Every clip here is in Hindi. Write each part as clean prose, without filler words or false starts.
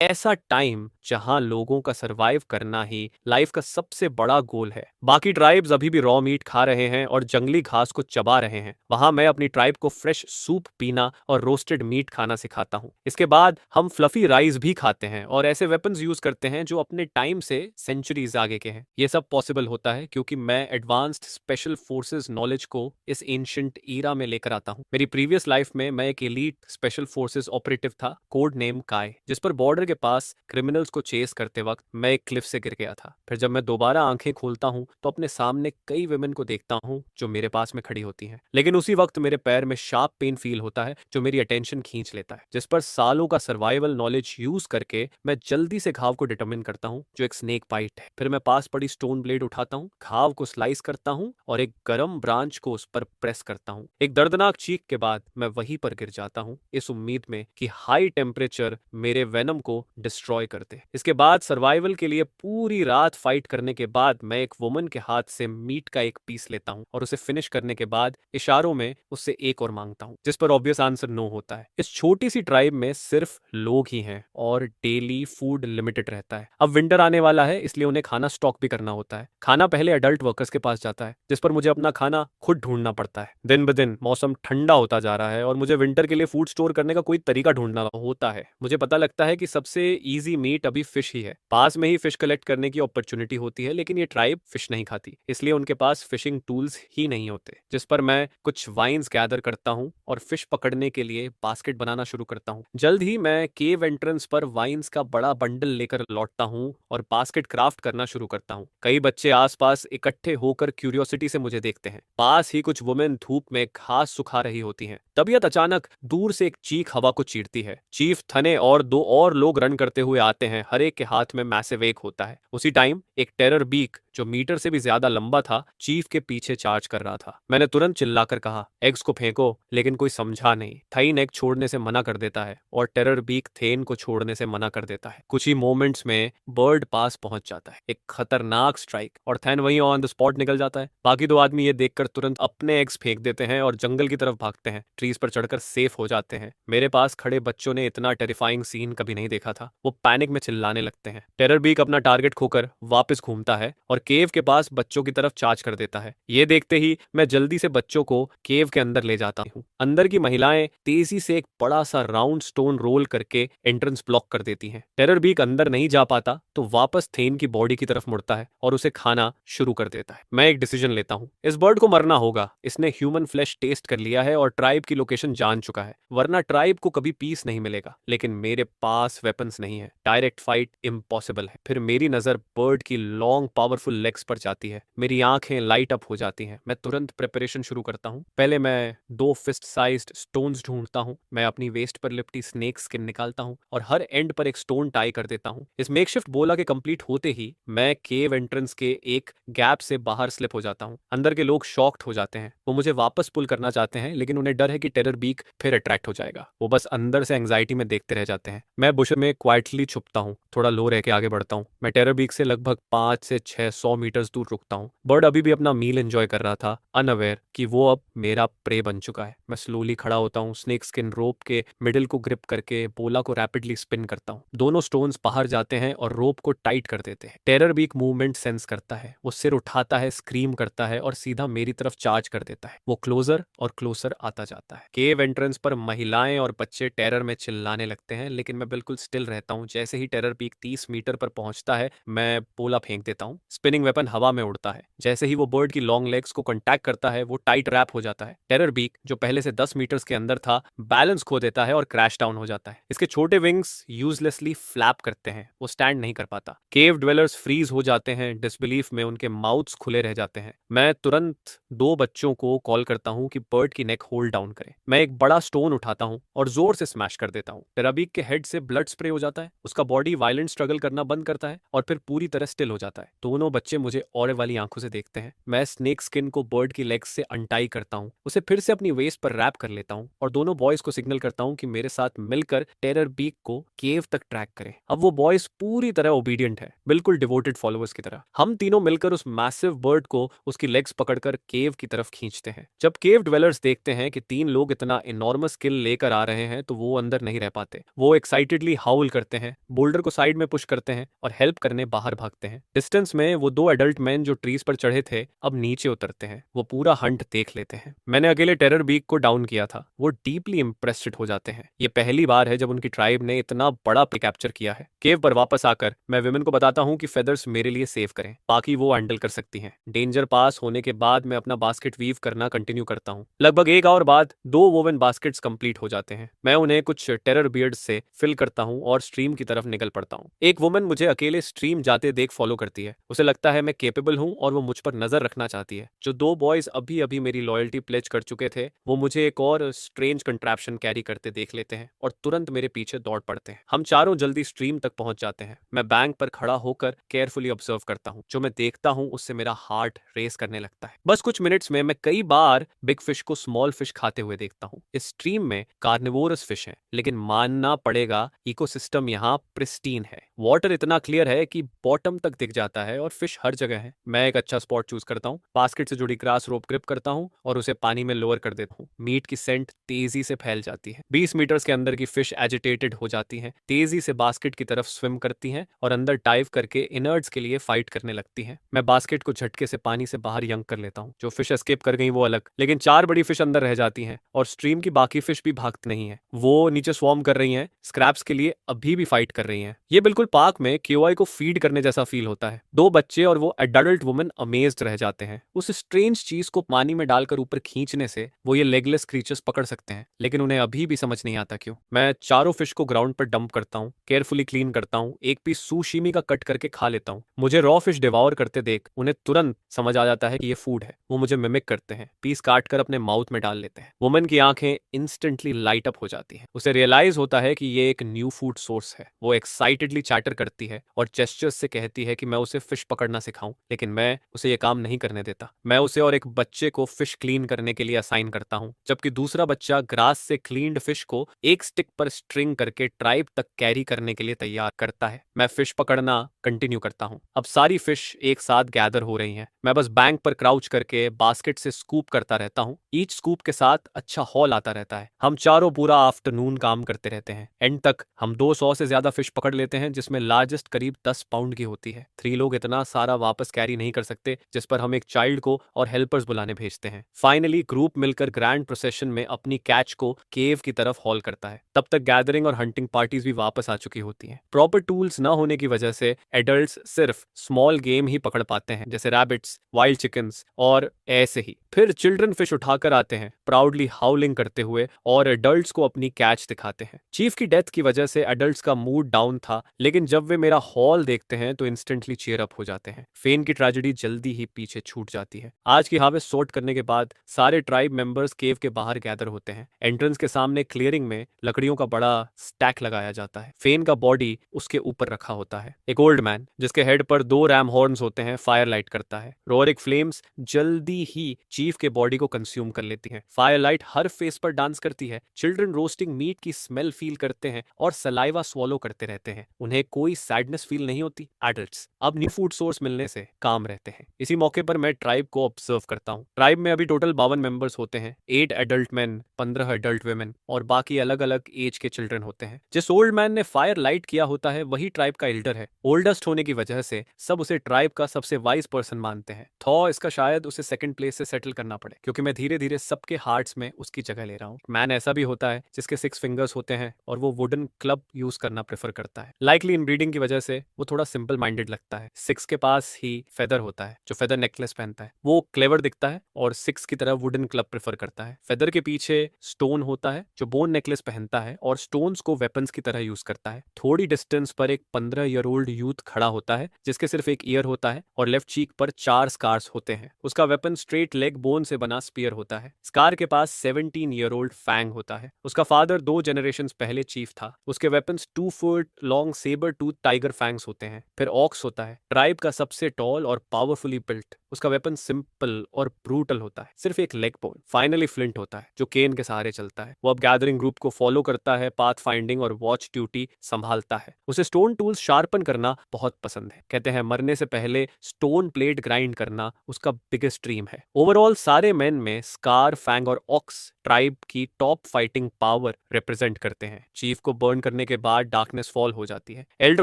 ऐसा टाइम जहां लोगों का सरवाइव करना ही लाइफ का सबसे बड़ा गोल है। बाकी ट्राइब्स अभी भी रॉ मीट खा रहे हैं और जंगली घास को चबा रहे हैं, वहां मैं अपनी ट्राइब को फ्रेश सूप पीना और रोस्टेड मीट खाना सिखाता हूँ। इसके बाद हम फ्लफी राइस भी खाते हैं और ऐसे वेपन्स यूज करते हैं जो अपने टाइम से सेंचुरीज आगे के हैं। ये सब पॉसिबल होता है क्योंकि मैं एडवांस्ड स्पेशल फोर्सेस नॉलेज को इस एंशिएंट ईरा में लेकर आता हूँ। मेरी प्रीवियस लाइफ में मैं एक एलीट स्पेशल फोर्सेस ऑपरेटिव था, कोड नेम काय, जिस पर बॉर्डर के पास क्रिमिनल्स को चेस करते वक्त मैं एक क्लिफ से गिर गया था। फिर जब मैं दोबारा आंखें खोलता हूँ तो अपने सामने कई विमेन को देखता हूँ जो मेरे पास में खड़ी होती हैं, लेकिन उसी वक्त मेरे पैर में शार्प पेन फील होता है जो मेरी अटेंशन खींच लेता है। जिस पर सालों का सर्वाइवल नॉलेज यूज करके मैं जल्दी से घाव को डिटरमिन करता हूँ जो एक स्नेक बाइट है। फिर मैं पास पड़ी स्टोन ब्लेड उठाता हूँ, घाव को स्लाइस करता हूँ और एक गर्म ब्रांच को उस पर प्रेस करता हूँ। एक दर्दनाक चीख के बाद मैं वहीं पर गिर जाता हूँ, इस उम्मीद में कि हाई टेम्परेचर मेरे वेनम को डिस्ट्रॉय कर दे। इसके बाद सर्वाइवल के लिए पूरी रात फाइट करने के बाद मैं एक वुमन के हाथ से मीट का एक पीस लेता हूँ और उसे फिनिश करने के बाद इशारों में उससे एक और मांगता हूँ, जिस पर ऑब्वियस आंसर नो होता है। इस छोटी सी ट्राइब में सिर्फ लोग ही हैं और डेली फूड लिमिटेड रहता है। अब विंटर आने वाला है, इसलिए उन्हें खाना स्टॉक भी करना होता है। खाना पहले अडल्ट वर्कर्स के पास जाता है, जिस पर मुझे अपना खाना खुद ढूंढना पड़ता है। दिन ब दिन मौसम ठंडा होता जा रहा है और मुझे विंटर के लिए फूड स्टोर करने का कोई तरीका ढूंढना होता है। मुझे पता लगता है कि सबसे इजी मीट अभी फिश ही है। पास में ही फिश कलेक्ट करने की अपॉर्चुनिटी होती है, लेकिन ये ट्राइब फिश नहीं खाती, इसलिए उनके पास फिशिंग टूल्स ही नहीं होते। जिस पर मैं कुछ वाइन्स गैदर करता हूँ और फिश पकड़ने के लिए बास्केट बनाना शुरू करता हूँ। जल्द ही मैं केव एंट्रेंस पर वाइन्स का बड़ा बंडल लेकर लौटता हूँ और बास्केट क्राफ्ट करना शुरू करता हूँ। कई बच्चे आसपास इकट्ठे होकर क्यूरियोसिटी से मुझे देखते हैं। पास ही कुछ वुमेन धूप में घास सुखा रही होती हैं। तबीयत अचानक दूर से एक चीख हवा को चीरती है। चीफ थने और दो और लोग रन करते हुए आते हैं, हर एक के हाथ में मैसिव एक होता है। उसी टाइम एक टेरर बीक जो मीटर से भी ज्यादा लंबा था चीफ के पीछे चार्ज कर रहा था। मैंने तुरंत चिल्लाकर कहा, एग्स को फेंको, लेकिन कोई समझा नहीं। थाइन एग छोड़ने से मना कर देता है और टेरर बीक थेन को छोड़ने से मना कर देता है। कुछ ही मोमेंट्स में बर्ड पास पहुंच जाता है, एक खतरनाक स्ट्राइक, और थैन वहीं ऑन द स्पॉट निकल जाता है। बाकी दो आदमी ये देखकर तुरंत अपने एग्स फेंक देते हैं और जंगल की तरफ भागते हैं, ट्रीज पर चढ़कर सेफ हो जाते हैं। मेरे पास खड़े बच्चों ने इतना टेरिफाइंग सीन कभी नहीं देखा था। वो पैनिक में चिल्लाने लगते हैं। टेरर बीक अपना टारगेट खोकर वापस घूमता है और केव के पास बच्चों की तरफ चार्ज कर देता है। ये देखते ही मैं जल्दी से बच्चों को केव के अंदर ले जाता हूँ। अंदर की महिलाएं तेजी से एक बड़ा सा राउंड स्टोन रोल करके एंट्रेंस ब्लॉक कर देती हैं। टेरर बीक अंदर नहीं जा पाता तो वापस थेन की बॉडी की तरफ मुड़ता है और उसे खाना शुरू कर देता है। मैं एक डिसीजन लेता हूँ, इस बर्ड को मरना होगा। इसने ह्यूमन फ्लैश टेस्ट कर लिया है और ट्राइब की लोकेशन जान चुका है, वरना ट्राइब को कभी पीस नहीं मिलेगा। लेकिन मेरे पास वेपन्स नहीं है, डायरेक्ट फाइट इम्पॉसिबल है। फिर मेरी नजर बर्ड की लॉन्ग पावरफुल लेग्स पर जाती है। मेरी आंखें लाइट अप हो जाती हैं। मैं तुरंत प्रिपरेशन शुरू करता हूँ। पहले मैं 2 फिस्ट साइज्ड स्टोन्स ढूंढता हूँ। मैं अपनी वेस्ट पर लिपटी स्नेक स्किन निकालता हूँ और हर एंड पर एक स्टोन टाई कर देता हूँ। इस मेकशिफ्ट बोला के कंप्लीट होते ही मैं केव एंट्रेंस के एक गैप से बाहर स्लिप हो जाता हूँ। अंदर के लोग शॉक्ड हो जाते हैं। वो मुझे वापस पुल करना चाहते हैं, लेकिन उन्हें डर है कि टेरर बीक फिर अट्रैक्ट हो जाएगा। वो बस अंदर से एंग्जाइटी में देखते रह जाते हैं। मैं बुश में क्वाइटली छुपता हूँ, थोड़ा लो रह के आगे बढ़ता हूँ। मैं टेरर बीक से लगभग 5 से 600 मीटर्स दूर रुकता हूँ। बर्ड अभी भी अपना मील एंजॉय कर रहा था, अनअवेयर कि वो अब मेरा प्रे बन चुका है। मैं स्लोली खड़ा होता हूँ, स्नेक स्किन रोप के मिडिल को ग्रिप करके बोला को रैपिडली स्पिन करता हूँ। दोनों स्टोन्स बाहर जाते हैं और रोप को टाइट कर देते हैं। टेरर बीक मूवमेंट सेंस करता है, वो सिर उठाता है, स्क्रीम करता है और सीधा मेरी तरफ चार्ज कर देता है। वो क्लोजर और क्लोजर आता जाता है। केव एंट्रेंस पर महिलाएं और बच्चे टेरर में चिल्लाने लगते हैं, लेकिन मैं बिल्कुल स्टिल रहता हूँ। जैसे ही टेरर बीक 30 मीटर पर पहुंचता है मैं पोला फेंक देता हूँ। स्पिनिंग वेपन हवा में उड़ता है। जैसे ही वो बर्ड की लॉन्ग लेग्स को कॉन्टैक्ट करता है वो टाइट रैप हो जाता है। टेरर बीक जो पहले से 10 मीटर्स के अंदर था बैलेंस खो देता है और क्रैश डाउन हो जाता है। इसके छोटे विंग्स यूजलेसली फ्लैप करते हैं, वो स्टैंड नहीं कर पाता। केव ड्वेलर्स फ्रीज हो जाते हैं, डिसबिलीफ में उनके माउथ्स खुले रह जाते हैं। मैं तुरंत 2 बच्चों को कॉल करता हूँ कि बर्ड की नेक होल्ड डाउन करें। मैं एक बड़ा स्टोन उठाता हूँ और जोर से स्मैश कर देता हूँ। टेरर बीक के हेड से ब्लड स्प्रे हो जाता है, उसका बॉडी वायलेंट स्ट्रगल करना बंद करता है और फिर पूरी तरह स्टिल हो जाता है। दोनों बच्चे मुझे और वाली आंखों से देखते हैं। मैं स्नेक स्किन को बर्ड की लेग्स से अनटाई करता हूँ, उसे फिर से अपनी वेस्ट पर रैप कर लेता हूँ और दोनों बॉयज को सिग्नल करता हूँ कि मेरे साथ मिलकर टेरर बीक को केव तक ट्रैक करें। अब वो बॉयज पूरी तरह ओबीडियंट है, बिल्कुल डिवोटेड फॉलोअर्स की तरह। हम तीनों मिलकर उस मैसिव बर्ड को उसकी लेग्स पकड़कर केव की तरफ खींचते हैं। जब केव डिवेलर्स देखते हैं कि 3 लोग इतना इनॉर्मस स्किल लेकर आ रहे हैं तो वो अंदर नहीं रह पाते। वो एक्साइटेडली हाउल करते हैं, बोल्डर को साइड में पुश करते हैं और हेल्प करने बाहर भागते हैं। डिस्टेंस में वो 2 एडल्ट मैन जो ट्रीज पर चढ़े थे अब नीचे उतरते हैं। वो पूरा हंट देख लेते हैं। मैंने अकेले टेरर बीक को डाउन किया था। वो डीपली इंप्रेस्ड हो जाते हैं। ये पहली बार है जब उनकी ट्राइब ने इतना बड़ा प्ले कैप्चर किया है। केव पर वापस आकर मैं विमेन को बताता हूँ कि फेदर्स मेरे लिए सेव करें, बाकी वो हैंडल कर सकती हैं। डेंजर पास होने के बाद मैं अपना बास्केट वीव करना कंटिन्यू करता हूँ। लगभग 1 आवर बाद 2 वोवन बास्केट्स कंप्लीट हो जाते हैं। मैं उन्हें कुछ टेरर बियर्ड्स से फिल करता हूँ और स्ट्रीम की तरफ निकल पड़ता हूँ। एक वुमन मुझे अकेले स्ट्रीम जाते देख फॉलो करती है। उसे लगता है मैं केपेबल हूँ और वो मुझ पर नजर रखना चाहती है। जो 2 बॉयज अभी अभी मेरी लॉयल्टी प्लेज कर चुके थे वो मुझे एक और स्ट्रेंज कंट्रैप्शन कैरी करते देख लेते हैं और तुरंत मेरे पीछे दौड़ पड़ते हैं। हम चारों जल्दी स्ट्रीम तक पहुंच जाते हैं। मैं बैंक पर खड़ा होकर केयरफुली ऑब्जर्व करता हूँ। जो मैं देखता हूँ उससे मेरा हार्ट रेस करने लगता है। बस कुछ मिनट्स में मैं कई बार बिग फिश को स्मॉल फिश खाते हुए देखता हूँ। इस स्ट्रीम में कार्निवोरस फिश है, लेकिन मानना पड़ेगा इकोसिस्टम यहाँ प्रिस्टीन है। वाटर इतना क्लियर है कि बॉटम तक दिख जाता है और फिश हर जगह है। मैं एक अच्छा स्पॉट चूज करता हूँ, बास्केट से जुड़ी ग्रास रोप ग्रिप करता हूँ और उसे पानी में लोअर कर देता हूँ। मीट की सेंट तेजी से फैल जाती है। 20 मीटर्स के अंदर की फिश एजिटेटेड हो जाती हैं, तेजी से बास्केट की तरफ स्विम करती हैं और अंदर डाइव करके इनर्ट्स के लिए फाइट करने लगती हैं। मैं बास्केट को झटके से पानी से बाहर यंक कर लेता हूँ। जो फिश एस्केप कर गई वो अलग, लेकिन 4 बड़ी फिश अंदर रह जाती हैं और स्ट्रीम की बाकी फिश भी भागती नहीं है। वो नीचे स्वॉर्म कर रही हैं, स्क्रैप्स के लिए अभी भी फाइट कर रही हैं। ये बिल्कुल पार्क में क्यूआई को फीड करने जैसा फील होता है। 2 बच्चे और वो एडल्ट वुमन अमेज्ड रह जाते हैं। उस स्ट्रेंज चीज को पानी में डालकर ऊपर खींचने से वो ये लेगलेस क्रीचर्स पकड़ सकते हैं, लेकिन उन्हें अभी भी समझ नहीं आता क्यों। मैं चारों फिश को ग्राउंड पर डंप करता हूँ, केयरफुली क्लीन करता हूँ, एक पीस सुशीमी का कट करके खा लेता हूँ। मुझे रॉ फिश डिवॉर करते देख उन्हें तुरंत समझ आ जाता है कि ये फूड है। वो मुझे मिमिक करते हैं, पीस काट कर अपने माउथ में डाल लेते हैं। वुमन की आंखें इंस्टेंटली लाइट अप हो जाती हैं। उसे रियलाइज होता है कि ये एक न्यू फूड सोर्स है। वो एक्साइटेडली चैटर करती है और जेस्चर्स से कहती है कि मैं उसे फिश पकड़ना सिखाऊं, लेकिन मैं उसे ये काम नहीं करने देता। मैं उसे और एक बच्चे को फिश क्लीन करने के लिए असाइन करता हूं, जबकि दूसरा बच्चा ग्रास से क्लीन्ड फिश को एक स्टिक पर स्ट्रिंग करके ट्राइब तक कैरी करने के लिए तैयार करता है। मैं फिश पकड़ना कंटिन्यू करता हूं। अब सारी फिश एक साथ गैदर हो रही हैं। मैं बस बैंक पर क्राउच करके बास्केट से स्कूप करता रहता हूं। ईच स्कूप के साथ अच्छा हॉल आता रहता है। हम चारों पूरा आफ्टरनून काम करते रहते हैं। एंड तक हम 200 से ज्यादा फिश पकड़ लेते हैं, जिसमें लार्जेस्ट करीब 10 पाउंड की होती है। 3 लोग इतना सारा वापस कैरी नहीं कर सकते, जिस पर हम एक चाइल्ड को और हेल्पर्स बुलाने भेजते हैं। फाइनली ग्रुप मिलकर ग्रैंड प्रोसेशन में अपनी कैच को केव की तरफ हॉल करता है। तब तक गैदरिंग और हंटिंग पार्टीज भी वापस आ चुकी होती हैं। प्रॉपर टूल्स न होने की वजह से एडल्ट्स सिर्फ स्मॉल गेम ही पकड़ पाते हैं, जैसे रैबिट्स, वाइल्ड चिकन्स और ऐसे ही। फिर चिल्ड्रन फिश उठाकर आते हैं, प्राउडली हाउलिंग करते हुए, और एडल्ट्स को अपनी कैच दिखाते हैं। चीफ की डेथ की वजह से एडल्ट्स का मूड डाउन था, लेकिन जब वे मेरा हॉल देखते हैं तो इंस्टेंटली चीयर अप हो जाते हैं। फेन की ट्रेजेडी जल्दी ही पीछे छूट जाती है। आज की हार्वेस्ट सॉर्ट करने के बाद सारे ट्राइब मेंबर्स केव के बाहर गैदर होते हैं। एंट्रेंस के सामने क्लियरिंग में लकड़ियों का बड़ा स्टैक लगाया जाता है। फेन का बॉडी उसके ऊपर रखा होता है। एक ओल्ड मैन जिसके हेड पर 2 रैम हॉर्न्स होते हैं फायर लाइट करता है। रोरिक फ्लेम्स जल्दी ही चीफ के बॉडी को कंज्यूम कर लेती हैं। फायर लाइट हर फेस पर डांस करती है। चिल्ड्रन रोस्टिंग मीट की स्मेल फील करते हैं और सलाइवा स्वॉलो करते रहते हैं। उन्हें कोई सैडनेस फील नहीं होती। एडल्ट्स अब न्यू फूड सोर्स मिलने से काम रहते हैं। इसी मौके पर मैं ट्राइब को ऑब्जर्व करता हूँ। ट्राइब में अभी टोटल 52 मेंबर्स होते हैं। 8 एडल्ट मैन, 15 एडल्ट वुमेन और बाकी अलग अलग एज के चिल्ड्रन होते हैं। जिस ओल्ड मैन ने फायर लाइट किया होता है वही ट्राइब का एल्डर है। ओल्डेस्ट होने की वजह से सब उसे ट्राइब का सबसे वाइज पर्सन मानते हैं। थॉ इसका शायद उसे सेकंड प्लेस से सेटल करना पड़े, क्योंकि मैं धीरे धीरे सबके हार्ट्स में उसकी जगह ले रहा हूँ। मैन ऐसा भी होता है जिसके 6 फिंगर्स होते हैं और वो वुडन क्लब यूज करना प्रेफर करता है। लाइकली इन ब्रीडिंग की वजह से वो थोड़ा सिंपल माइंडेड लगता है। 6 के पास ही फेदर होता है, जो फेदर नेकलेस पहनता है। वो क्लेवर दिखता है और 6 की तरह वुडन क्लब प्रेफर करता है। फेदर के पीछे स्टोन होता है, जो बोन नेकलेस पहनता है और स्टोन्स को वेपन्स की तरह यूज करता है। थोड़ी डिस्टेंस पर एक 15 ईयर ओल्ड यूथ खड़ा होता है, जिसके सिर्फ एक ईयर होता है और लेफ्ट चीक पर 4 स्कार्स होते हैं। उसका वेपन स्ट्रेट लेग बोन से बना स्पीयर होता है। स्कार के पास 17 ईयर ओल्ड फैंग होता है। उसका फादर 2 जनरेशंस पहले चीफ था। उसके weapons 2 foot long sabre tooth tiger fangs होते हैं। फिर ऑक्स होता है। ट्राइब का सबसे टॉल और पावरफुली बिल्ट। उसका वेपन सिंपल और ब्रूटल होता है, सिर्फ एक लेग बोन। फाइनली फ्लिंट होता है जो केन के सहारे चलता है। वो अब गैदरिंग ग्रुप को फॉलो करता है, पाथ फाइंडिंग और वॉच ड्यूटी संभालता है। उसे स्टोन टूल्स शार्पन करना बहुत पसंद है। कहते हैं मरने से पहले स्टोन प्लेट ग्राइंड करना उसका बिगेस्ट ड्रीम है। ओवरऑल सारे मेन में स्कार, फैंग और ऑक्स ट्राइब की टॉप फाइटिंग पावर रिप्रेजेंट करते हैं। चीफ को बर्न करने के बाद डार्कनेस फॉल हो जाती है। एल्डर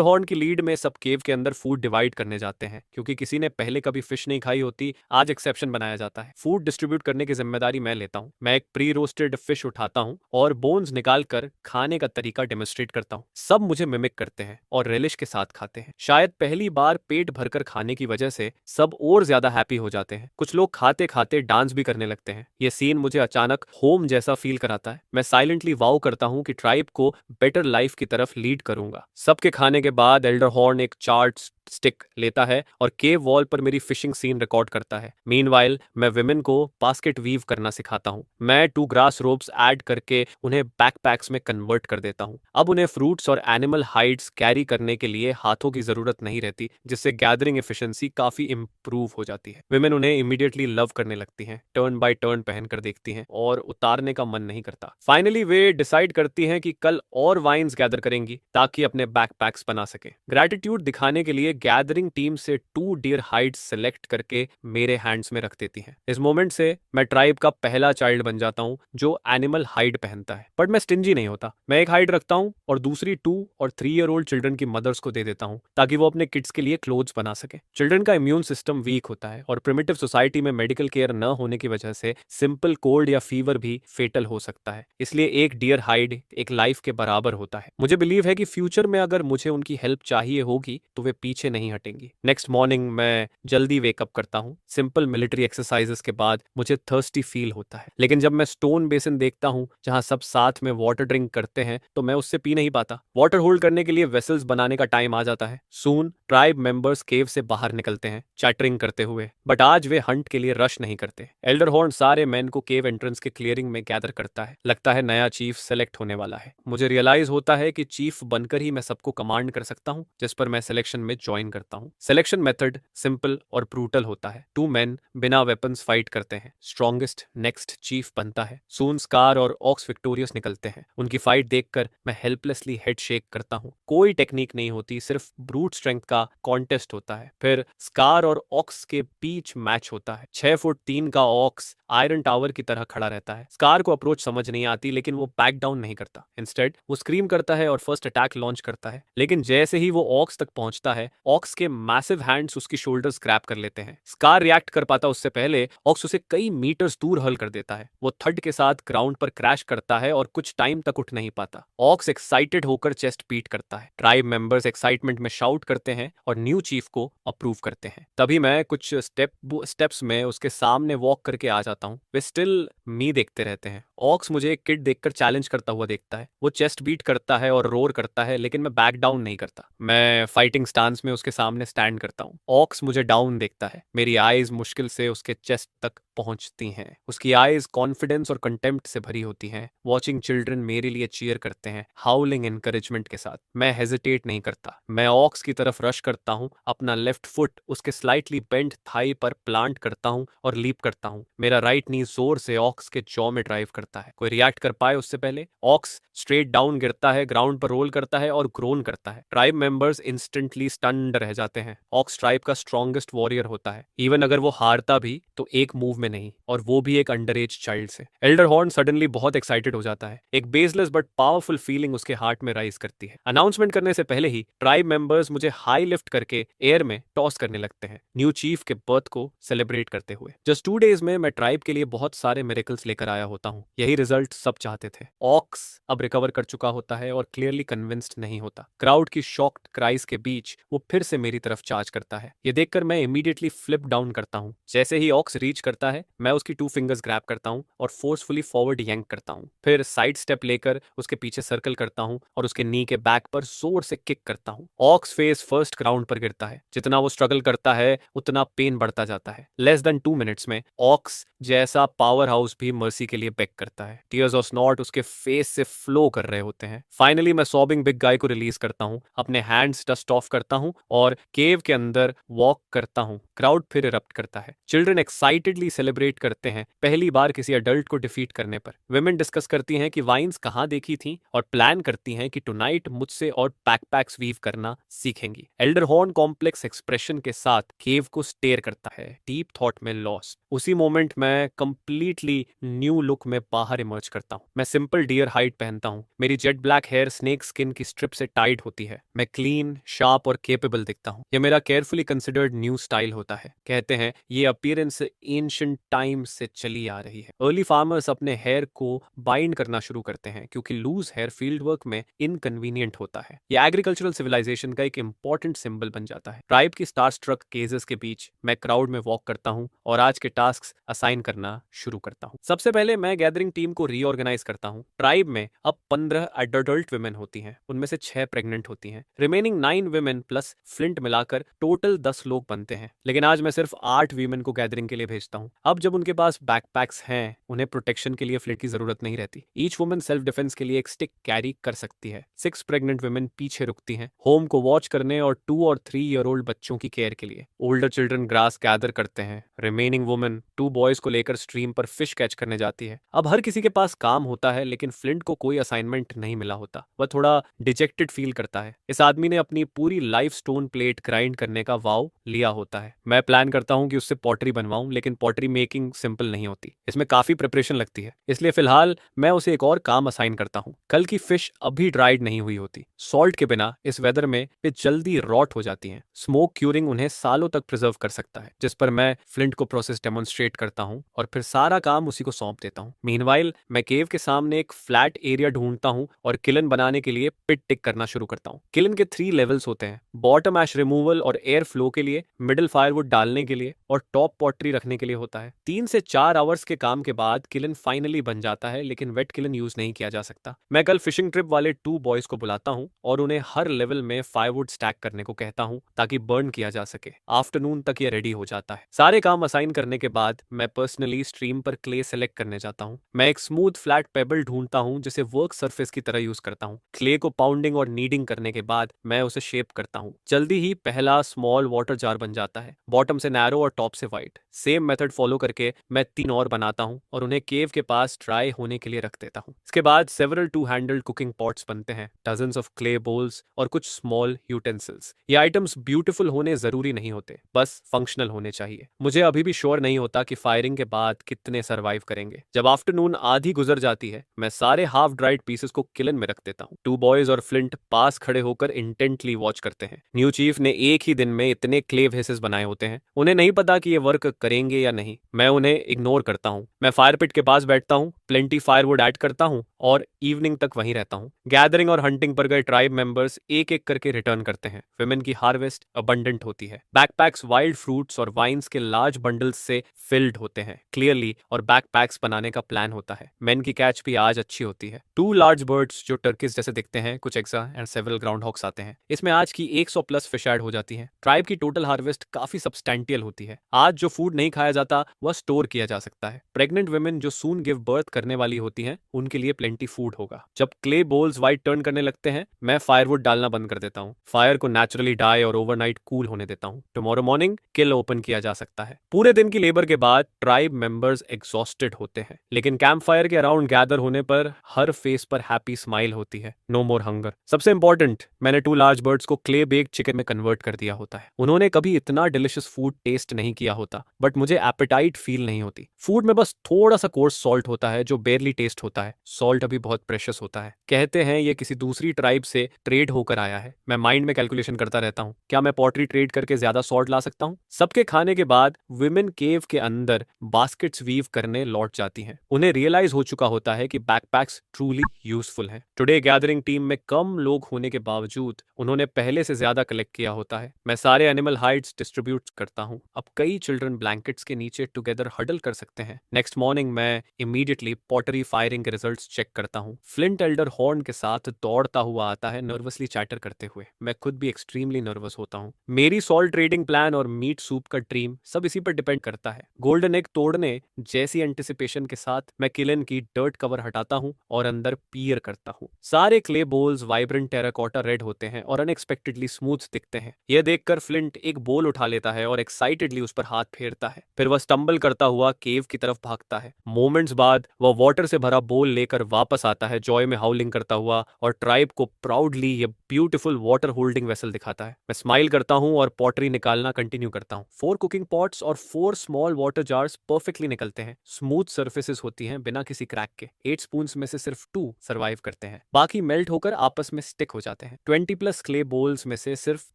हॉर्न की लीड में सब केव के अंदर फूड डिवाइड करने जाते हैं, क्योंकि किसी ने पहले कभी फिश नहीं खाई होती, आज एक्सेप्शन बनाया जाता है। फूड डिस्ट्रीब्यूट करने की जिम्मेदारी मैं लेता हूँ। मैं एक प्री रोस्टेड फिश उठाता हूँ और बोन्स निकाल कर खाने का तरीका डेमोन्स्ट्रेट करता हूँ। सब मुझे मिमिक करते हैं और रिलिश के साथ खाते हैं। शायद पहली बार पेट भरकर खाने की वजह से सब और ज्यादा हैप्पी हो जाते हैं। कुछ लोग खाते खाते डांस भी करने लगते हैं। ये सीन मुझे अचानक होम जैसा फील कराता है। मैं साइलेंटली वाउ करता हूँ कि ट्राइब को बेटर लाइफ की तरफ लीड करूंगा। सबके खाने के बाद एल्डर हॉर्न एक चार्ट स्टिक लेता है और केव वॉल पर मेरी फिशिंग सीन रिकॉर्ड करता है। मीनवाइल मैं विमेन को बास्केट वीव करना सिखाता हूँ। मैं 2 ग्रास रोप्स ऐड करके उन्हें बैकपैक्स में कन्वर्ट कर देता हूँ। अब उन्हें फ्रूट्स और एनिमल हाइड्स कैरी करने के लिए हाथों की जरूरत नहीं रहती, जिससे गैदरिंग एफिशिएंसी काफी इंप्रूव हो जाती है। विमेन उन्हें इमीडिएटली लव करने लगती हैं, टर्न बाय टर्न पहनकर देखती हैं और उतारने का मन नहीं करता। फाइनली वे डिसाइड करती हैं कि कल और वाइन्स गैदर करेंगी ताकि अपने बैकपैक्स बना सके। ग्रैटिट्यूड दिखाने के लिए गैदरिंग टीम से 2 डियर हाइड्स सेलेक्ट करके मेरे हैंड्स में रख देती हैं। इस मोमेंट से मैं ट्राइब का पहला चाइल्ड बन जाता हूँ जो एनिमल हाइड पहनता है। बट मैं स्टिंजी नहीं होता। मैं एक हाइड रखता हूँ और दूसरी 2 और 3 ईयर ओल्ड चिल्ड्रन की मदर्स को दे देता हूँ ताकि वो अपने किड्स के लिए क्लोथ्स बना सके। चिल्ड्रन का इम्यून सिस्टम वीक होता है और प्रिमिटिव सोसाइटी में मेडिकल केयर न होने की वजह से सिंपल कोल्ड या फीवर भी फेटल हो सकता है। इसलिए एक डियर हाइड एक लाइफ के बराबर होता है। मुझे बिलीव है कि फ्यूचर में अगर मुझे उनकी हेल्प चाहिए होगी तो वे पीछे नहीं हटेंगी। नेक्स्ट मॉर्निंग मैं जल्दी वेकअप करता हूँ। सिंपल मिलिट्री एक्सरसाइजेस के बाद मुझे थर्स्टी फील होता है, लेकिन जब मैं स्टोन बेसिन देखता हूँ जहाँ सब साथ में वाटर ड्रिंक करते हैं तो मैं उससे पी नहीं पाता। वाटर होल्ड करने के लिए वेसल्स बनाने का टाइम आ जाता है। सून ट्राइब मेंबर्स केव से बाहर निकलते हैं चैटरिंग करते हुए, बट आज वे हंट के लिए रश नहीं करते। एल्डर हॉर्न सारे मैन को केव एंट्रेंस के क्लियरिंग में गैदर करता है। लगता है नया चीफ सेलेक्ट होने वाला है। मुझे रियलाइज होता है कि चीफ बनकर ही मैं सबको कमांड कर सकता हूँ, जिस पर मैं सिलेक्शन में ज्वाइन करता हूँ। सिलेक्शन मेथड सिंपल और ब्रूटल होता है। 2 मेन बिना वेपन्स फाइट करते हैं। स्ट्रॉन्गेस्ट नेक्स्ट चीफ बनता है। सून स्कार और ऑक्स विक्टोरियस निकलते हैं। उनकी फाइट देखकर मैं हेल्पलेसली हेड शेक करता हूँ। कोई टेक्निक नहीं होती, सिर्फ ब्रूट स्ट्रेंथ का कॉन्टेस्ट होता है। फिर स्कार और ऑक्स के बीच मैच होता है। 6 फुट 3 का ऑक्स आयरन टावर की तरह खड़ा रहता है। स्कार को अप्रोच समझ नहीं आती, लेकिन वो बैक डाउन नहीं करता। इंस्टेड वो स्क्रीम करता है और फर्स्ट अटैक लॉन्च करता है। लेकिन जैसे ही वो ऑक्स तक पहुंचता है, ऑक्स के मैसिव हैंड्स उसकी शोल्डर्स ग्रैब कर लेते हैं। स्कार रिएक्ट कर पाता उससे पहले ऑक्स उसे कई मीटर्स दूर हल कर देता है। वो थड के साथ ग्राउंड पर क्रैश करता है और कुछ टाइम तक उठ नहीं पाता। ऑक्स एक्साइटेड होकर चेस्ट बीट करता है। ट्राइब मेंबर्स एक्साइटमेंट में शाउट करते हैं और न्यू चीफ को अप्रूव करते हैं। तभी मैं कुछ स्टेप्स में उसके सामने वॉक करके आ जाता हूँ। वे स्टिल मी देखते रहते हैं। ऑक्स मुझे एक किड देखकर चैलेंज करता हुआ देखता है। वो चेस्ट बीट करता है और रोर करता है, लेकिन मैं बैक डाउन नहीं करता। मैं फाइटिंग स्टांस में उसके सामने स्टैंड करता हूँ। ऑक्स मुझे डाउन देखता है। मेरी आईज मुश्किल से उसके चेस्ट तक पहुंचती हैं। उसकी आईज कॉन्फिडेंस और कंटेम्प्ट से भरी होती हैं। वॉचिंग चिल्ड्रन मेरे लिए चीयर करते हैं, हाउलिंग एनकरेजमेंट के साथ। मैं हेजिटेट नहीं करता। मैं ऑक्स की तरफ रश करता हूँ। अपना लेफ्ट फुट उसके स्लाइटली बेंड थाई पर प्लांट करता हूँ और लीप करता हूँ। मेरा राइट नी जोर से ऑक्स के जॉ में ड्राइव करता है। कोई रिएक्ट कर पाए उससे पहले ऑक्स स्ट्रेट डाउन गिरता है, ग्राउंड पर रोल करता है और ग्रोन करता है। ट्राइब मेंबर्स इंस्टेंटली स्टन्ड रह जाते हैं। ऑक्स ट्राइब का स्ट्रॉन्गेस्ट वॉरियर होता है। इवन अगर वो हारता भी तो एक मूव में नहीं, और वो भी एक अंडर एज चाइल्ड से। एल्डर हॉर्न सडनली बहुत एक्साइटेड हो जाता है। एक बेसलेस बट पावरफुल फीलिंग उसके हार्ट में राइज करती है। अनाउंसमेंट करने से पहले ही ट्राइब मेंबर्स मुझे हाई लिफ्ट करके एयर में टॉस करने लगते हैं, न्यू चीफ के बर्थ को सेलिब्रेट करते हुए। जस्ट 2 डेज में मैं ट्राइब के लिए बहुत सारे मिरेकल्स लेकर आया होता हूँ। यही रिजल्ट सब चाहते थे। ऑक्स अब रिकवर कर चुका होता है और क्लियरली कन्विंस्ड नहीं होता। क्राउड की शॉक्ड क्राइज के बीच वो फिर से मेरी तरफ चार्ज करता है। ये देखकर मैं इमीडिएटली फ्लिप डाउन करता हूँ। जैसे ही ऑक्स रीच करता है, मैं उसकी 2 फिंगर्स ग्रैब करता हूँ और फोर्सफुली फॉरवर्ड यंक करता हूँ। फिर साइड स्टेप लेकर उसके पीछे सर्कल करता हूँ और उसके नी के बैक पर जोर से किक करता हूँ। ऑक्स फेस फर्स्ट ग्राउंड पर गिरता है। जितना वो स्ट्रगल करता है उतना पेन बढ़ता जाता है। लेस देन 2 मिनट्स में ऑक्स जैसा पावर हाउस भी मर्सी के लिए बेक करता है। टीयर्स और स्नॉट उसके फेस से फ्लो कर रहे होते हैं। फाइनली मैं सॉबिंग बिग गाय को रिलीज करता हूँ, अपने हैंड्स डस्ट ऑफ करता हूँ और केव के अंदर वॉक करता हूँ। क्राउड फिर इरप्ट करता है। चिल्ड्रन एक्साइटेडली सेलिब्रेट करते हैं पहली बार किसी अडल्ट को डिफीट करने पर। विमेन डिस्कस करती हैं कि वाइन्स कहाँ देखी थी और प्लान करती हैं कि टुनाइट मुझसे और बैकपैक्स वीव करना सीखेंगी। एल्डर हॉर्न कॉम्प्लेक्स एक्सप्रेशन के साथ केव को स्टेयर करता है, डीप थॉट में लॉस्ट। उसी मोमेंट मैं कंप्लीटली न्यू लुक में बाहर इमर्ज करता हूँ। मैं सिंपल डियर हाइट पहनता हूँ, मेरी jet black hair snake skin की स्ट्रिप से टाइट होती है। मैं क्लीन, शार्प और केपेबल दिखता हूँ। यह मेरा केयरफुली कंसिडर्ड न्यू स्टाइल होता है। कहते हैं ये अपीयरेंस एंशिएंट टाइम से चली आ रही है। अर्ली फार्मर्स अपने हेयर को बाइंड करना शुरू करते हैं क्योंकि लूज हेयर फील्ड वर्क में इनकन्वीनियंट होता है। यह एग्रीकल्चरल सिविलाइजेशन का एक इंपॉर्टेंट सिंबल बन जाता है। ट्राइब की स्टार स्ट्रक केजेस के बीच मैं क्राउड में वॉक करता हूँ और आज के टास्क असाइन करना शुरू करता हूँ। सबसे पहले मैं गैदरिंग टीम को रीऑर्गेनाइज करता हूँ। ट्राइब में अब 15 अडल्ट वुमेन होती हैं, उनमें से 6 प्रेग्नेंट होती हैं। रिमेनिंग 9 वुमेन प्लस फ्लिंट मिलाकर टोटल 10 लोग बनते हैं, लेकिन आज मैं सिर्फ 8 वीमेन को गैदरिंग के लिए भेजता हूँ। अब जब उनके पास बैकपैक्स हैं, उन्हें प्रोटेक्शन के लिए फ्लिंट की जरूरत नहीं रहती। ईच वुमन सेल्फ डिफेंस के लिए एक स्टिक कैरी कर सकती है। 6 प्रेग्नेंट वुमेन पीछे रुकती हैं, होम को वॉच करने और 2 और 3 ईयर ओल्ड बच्चों की केयर के लिए। ओल्डर चिल्ड्रन ग्रास गैदर करते हैं। रिमेनिंग वुमन 2 बॉयज को लेकर स्ट्रीम पर फिश कैच करने जाती है। अब हर किसी के पास काम होता है, लेकिन फ्लिंट को कोई असाइनमेंट नहीं मिला होता। वह थोड़ा डिजेक्टेड फील करता है। इस आदमी ने अपनी पूरी लाइफ स्टोन प्लेट ग्राइंड करने का वाव लिया होता है। मैं प्लान करता हूँ कि उससे पॉटरी बनवाऊं, लेकिन पॉटरी मेकिंग सिंपल नहीं होती, इसमें काफी प्रिपरेशन लगती है। इसलिए फिलहाल मैं उसे एक और काम असाइन करता हूँ। कल की फिश अभी ड्राइड नहीं हुई होती। सॉल्ट के बिना इस वेदर में वे जल्दी रॉट हो जाती हैं। स्मोक क्यूरिंग उन्हें सालों तक प्रिजर्व कर सकता है, जिस पर मैं फ्लिंट को प्रोसेस डेमोन्स्ट्रेट करता हूँ और फिर सारा काम उसी को सौंप देता हूँ। मीनवाइल मैं केव के सामने एक फ्लैट एरिया ढूंढता हूँ और किलन बनाने के लिए पिट टिक करना शुरू करता हूँ। किलन के 3 लेवल्स होते हैं, बॉटम ऐश रिमूवल और एयर फ्लो के लिए, मिडिल फायरवुड डालने के लिए और टॉप पॉटरी रखने के लिए होता है। 3 से 4 आवर्स के काम के बाद किलन फाइनली बन जाता है, लेकिन वेट किलन यूज नहीं किया जा सकता। मैं कल फिशिंग ट्रिप वाले 2 बॉयज को बुलाता हूँ और उन्हें हर लेवल में फायरवुड स्टैक करने को कहता हूँ ताकि बर्न किया जा सके। आफ्टरनून तक ये रेडी हो जाता है। सारे काम असाइन करने के बाद मैं पर्सनली स्ट्रीम पर क्ले सेलेक्ट करने जाता हूँ। मैं एक स्मूथ फ्लैट पेबल ढूंढता हूँ जिसे वर्क सरफेस की तरह यूज करता हूँ। क्ले को पाउंडिंग और नीडिंग करने के बाद मैं उसे शेप करता हूँ। जल्दी ही पहला स्मॉल वाटर जार बन जाता है, बॉटम से नैरो और टॉप से वाइड। सेम मेथड फॉलो करके मैं 3 और बनाता हूँ और उन्हें केव के पास ड्राई होने के लिए रख देता हूँ। इसके बाद सेवरल 2 हैंडल्ड कुकिंग पॉट्स बनते हैं, डजन्स ऑफ क्ले बोल्स और कुछ स्मॉल यूटेंसिल्स। ये आइटम्स ब्यूटीफुल होने जरूरी नहीं होते, बस फंक्शनल होने चाहिए। मुझे अभी भी श्योर नहीं होता कि फायरिंग के बाद कितने सर्वाइव करेंगे। जब आफ्टरनून आधी गुजर जाती है, मैं सारे हाफ ड्राइड पीसेस को किलन में रख देता हूँ। 2 बॉयज और फ्लिंट पास खड़े होकर इंटेंटली वॉच करते हैं। न्यू चीफ ने एक ही दिन में इतने क्ले वेसेस बनाए होते हैं, उन्हें नहीं पता कि ये वर्क करेंगे या नहीं। मैं उन्हें इग्नोर करता हूँ। मैं फायर पिट के पास बैठता हूँ, प्लेंटी फायरवुड ऐड करता हूँ और इवनिंग तक वहीं रहता हूँ। गैदरिंग और हंटिंग पर गए ट्राइब मेंबर्स एक एक करके रिटर्न करते हैं। विमेन की हार्वेस्ट अबंडेंट होती है। बैकपैक्स वाइल्ड फ्रूट्स और वाइन्स के लार्ज बंडल्स से फिल्ड होते हैं क्लियरली, और बैकपैक्स बनाने का प्लान होता है। मेन की कैच भी आज अच्छी होती है। 2 लार्ज बर्ड्स जो टर्किस जैसे दिखते हैं, कुछ एक्सा एंड सेवरल ग्राउंड हॉक्स आते हैं। इसमें आज की 100 प्लस फिश ऐड हो जाती है। ट्राइब की टोटल हार्वेस्ट काफी सब्सटैंटियल होती है। आज जो फूड नहीं खाया जाता वह स्टोर किया जा सकता है। प्रेग्नेंट वुमेन जो सून गिव बर्थ करने वाली होती हैं, उनके लिए प्लेंटी फूड होगा। जब क्ले बोल्स वाइट टर्न करने लगते हैं, मैं फायरवुड डालना बंद कर देता हूँ। फायर को नेचुरली डाई और ओवरनाइट कूल होने देता हूँ। टुमारो मॉर्निंग किल ओपन किया जा सकता है। पूरे दिन की लेबर के बाद ट्राइब मेंबर्स एग्जॉस्टेड होते हैं, लेकिन कैंप फायर के अराउंड गैदर होने पर हर फेस पर हैप्पी स्माइल होती है। No more hunger. सबसे इंपॉर्टेंट, मैंने 2 लार्ज बर्ड्स को क्ले बेक्ड चिकन में कन्वर्ट कर दिया होता है। उन्होंने कभी इतना डिलिशियस फूड टेस्ट नहीं किया होता, बट मुझे एपेटाइट फील नहीं होती। फूड में बस थोड़ा सा कोर्स सॉल्ट होता है जो बेरली टेस्ट होता है। सॉल्ट अभी बहुत प्रेशियस होता है। कहते हैं ये किसी दूसरी ट्राइब से ट्रेड होकर आया है। मैं माइंड में कैलकुलेशन करता रहता हूँ, क्या मैं पॉटरी ट्रेड करके ज्यादा सॉल्ट ला सकता हूँ। सबके खाने के बाद विमेन केव के अंदर बास्केट्स वीव करने लौट जाती हैं। उन्हें रियलाइज हो चुका होता है कि बैकपैक्स ट्रूली यूजफुल हैं। टुडे गैदरिंग टीम में कम लोग होने के बावजूद उन्होंने पहले से ज्यादा कलेक्ट किया होता है। मैं सारे एनिमल हाइड्स डिस्ट्रीब्यूट करता हूँ। अब कई चिल्ड्रन ब्लैंकेट्स के नीचे टुगेदर हडल कर सकते हैं। नेक्स्ट मॉर्निंग मैं इमीडिएटली पॉटरी फायरिंग के रिजल्ट्स चेक करता हूँ। फ्लिंट एल्डर हॉर्न के साथ दौड़ता हुआ आता है, नर्वसली चैटर करते हुए। मैं खुद भी एक्सट्रीमली नर्वस होता हूँ। मेरी सॉल्ट ट्रेडिंग प्लान और मीट सूप का ड्रीम सब इसी पर डिपेंड करता है। गोल्डन एग तोड़ने जैसी एंटिसिपेशन के साथ मैं किलन की डर्ट कवर हटाता हूँ और अंदर पीयर करता हूँ। सारे clay bowls vibrant terracotta red होते हैं और अनएक्सपेक्टेडली स्मूथ दिखते हैं। यह देखकर फ्लिंट एक बोल उठा लेता है और एक्साइटेडली उस पर हाथ फेरता है। फिर वह स्टंबल करता हुआ केव की तरफ भागता है। मोमेंट्स बाद वह वाटर से भरा बोल लेकर वापस आता है, जॉय में हाउलिंग करता हुआ, और ट्राइब को प्राउडली ये ब्यूटीफुल वाटर होल्डिंग वेसल दिखाता है। मैं स्माइल करता हूँ और पॉटरी निकालना कंटिन्यू करता हूँ। 4 कुकिंग पॉट्स और 4 स्मॉल वाटर जार्स परफेक्टली निकलते हैं। स्मूथ सर्फेसेस होती हैं बिना किसी क्रैक के। 8 स्पून्स में से सिर्फ 2 सर्वाइव करते हैं, बाकी मेल्ट होकर आपस में स्टिक हो जाते हैं। 20+ क्ले बोल्स में से सिर्फ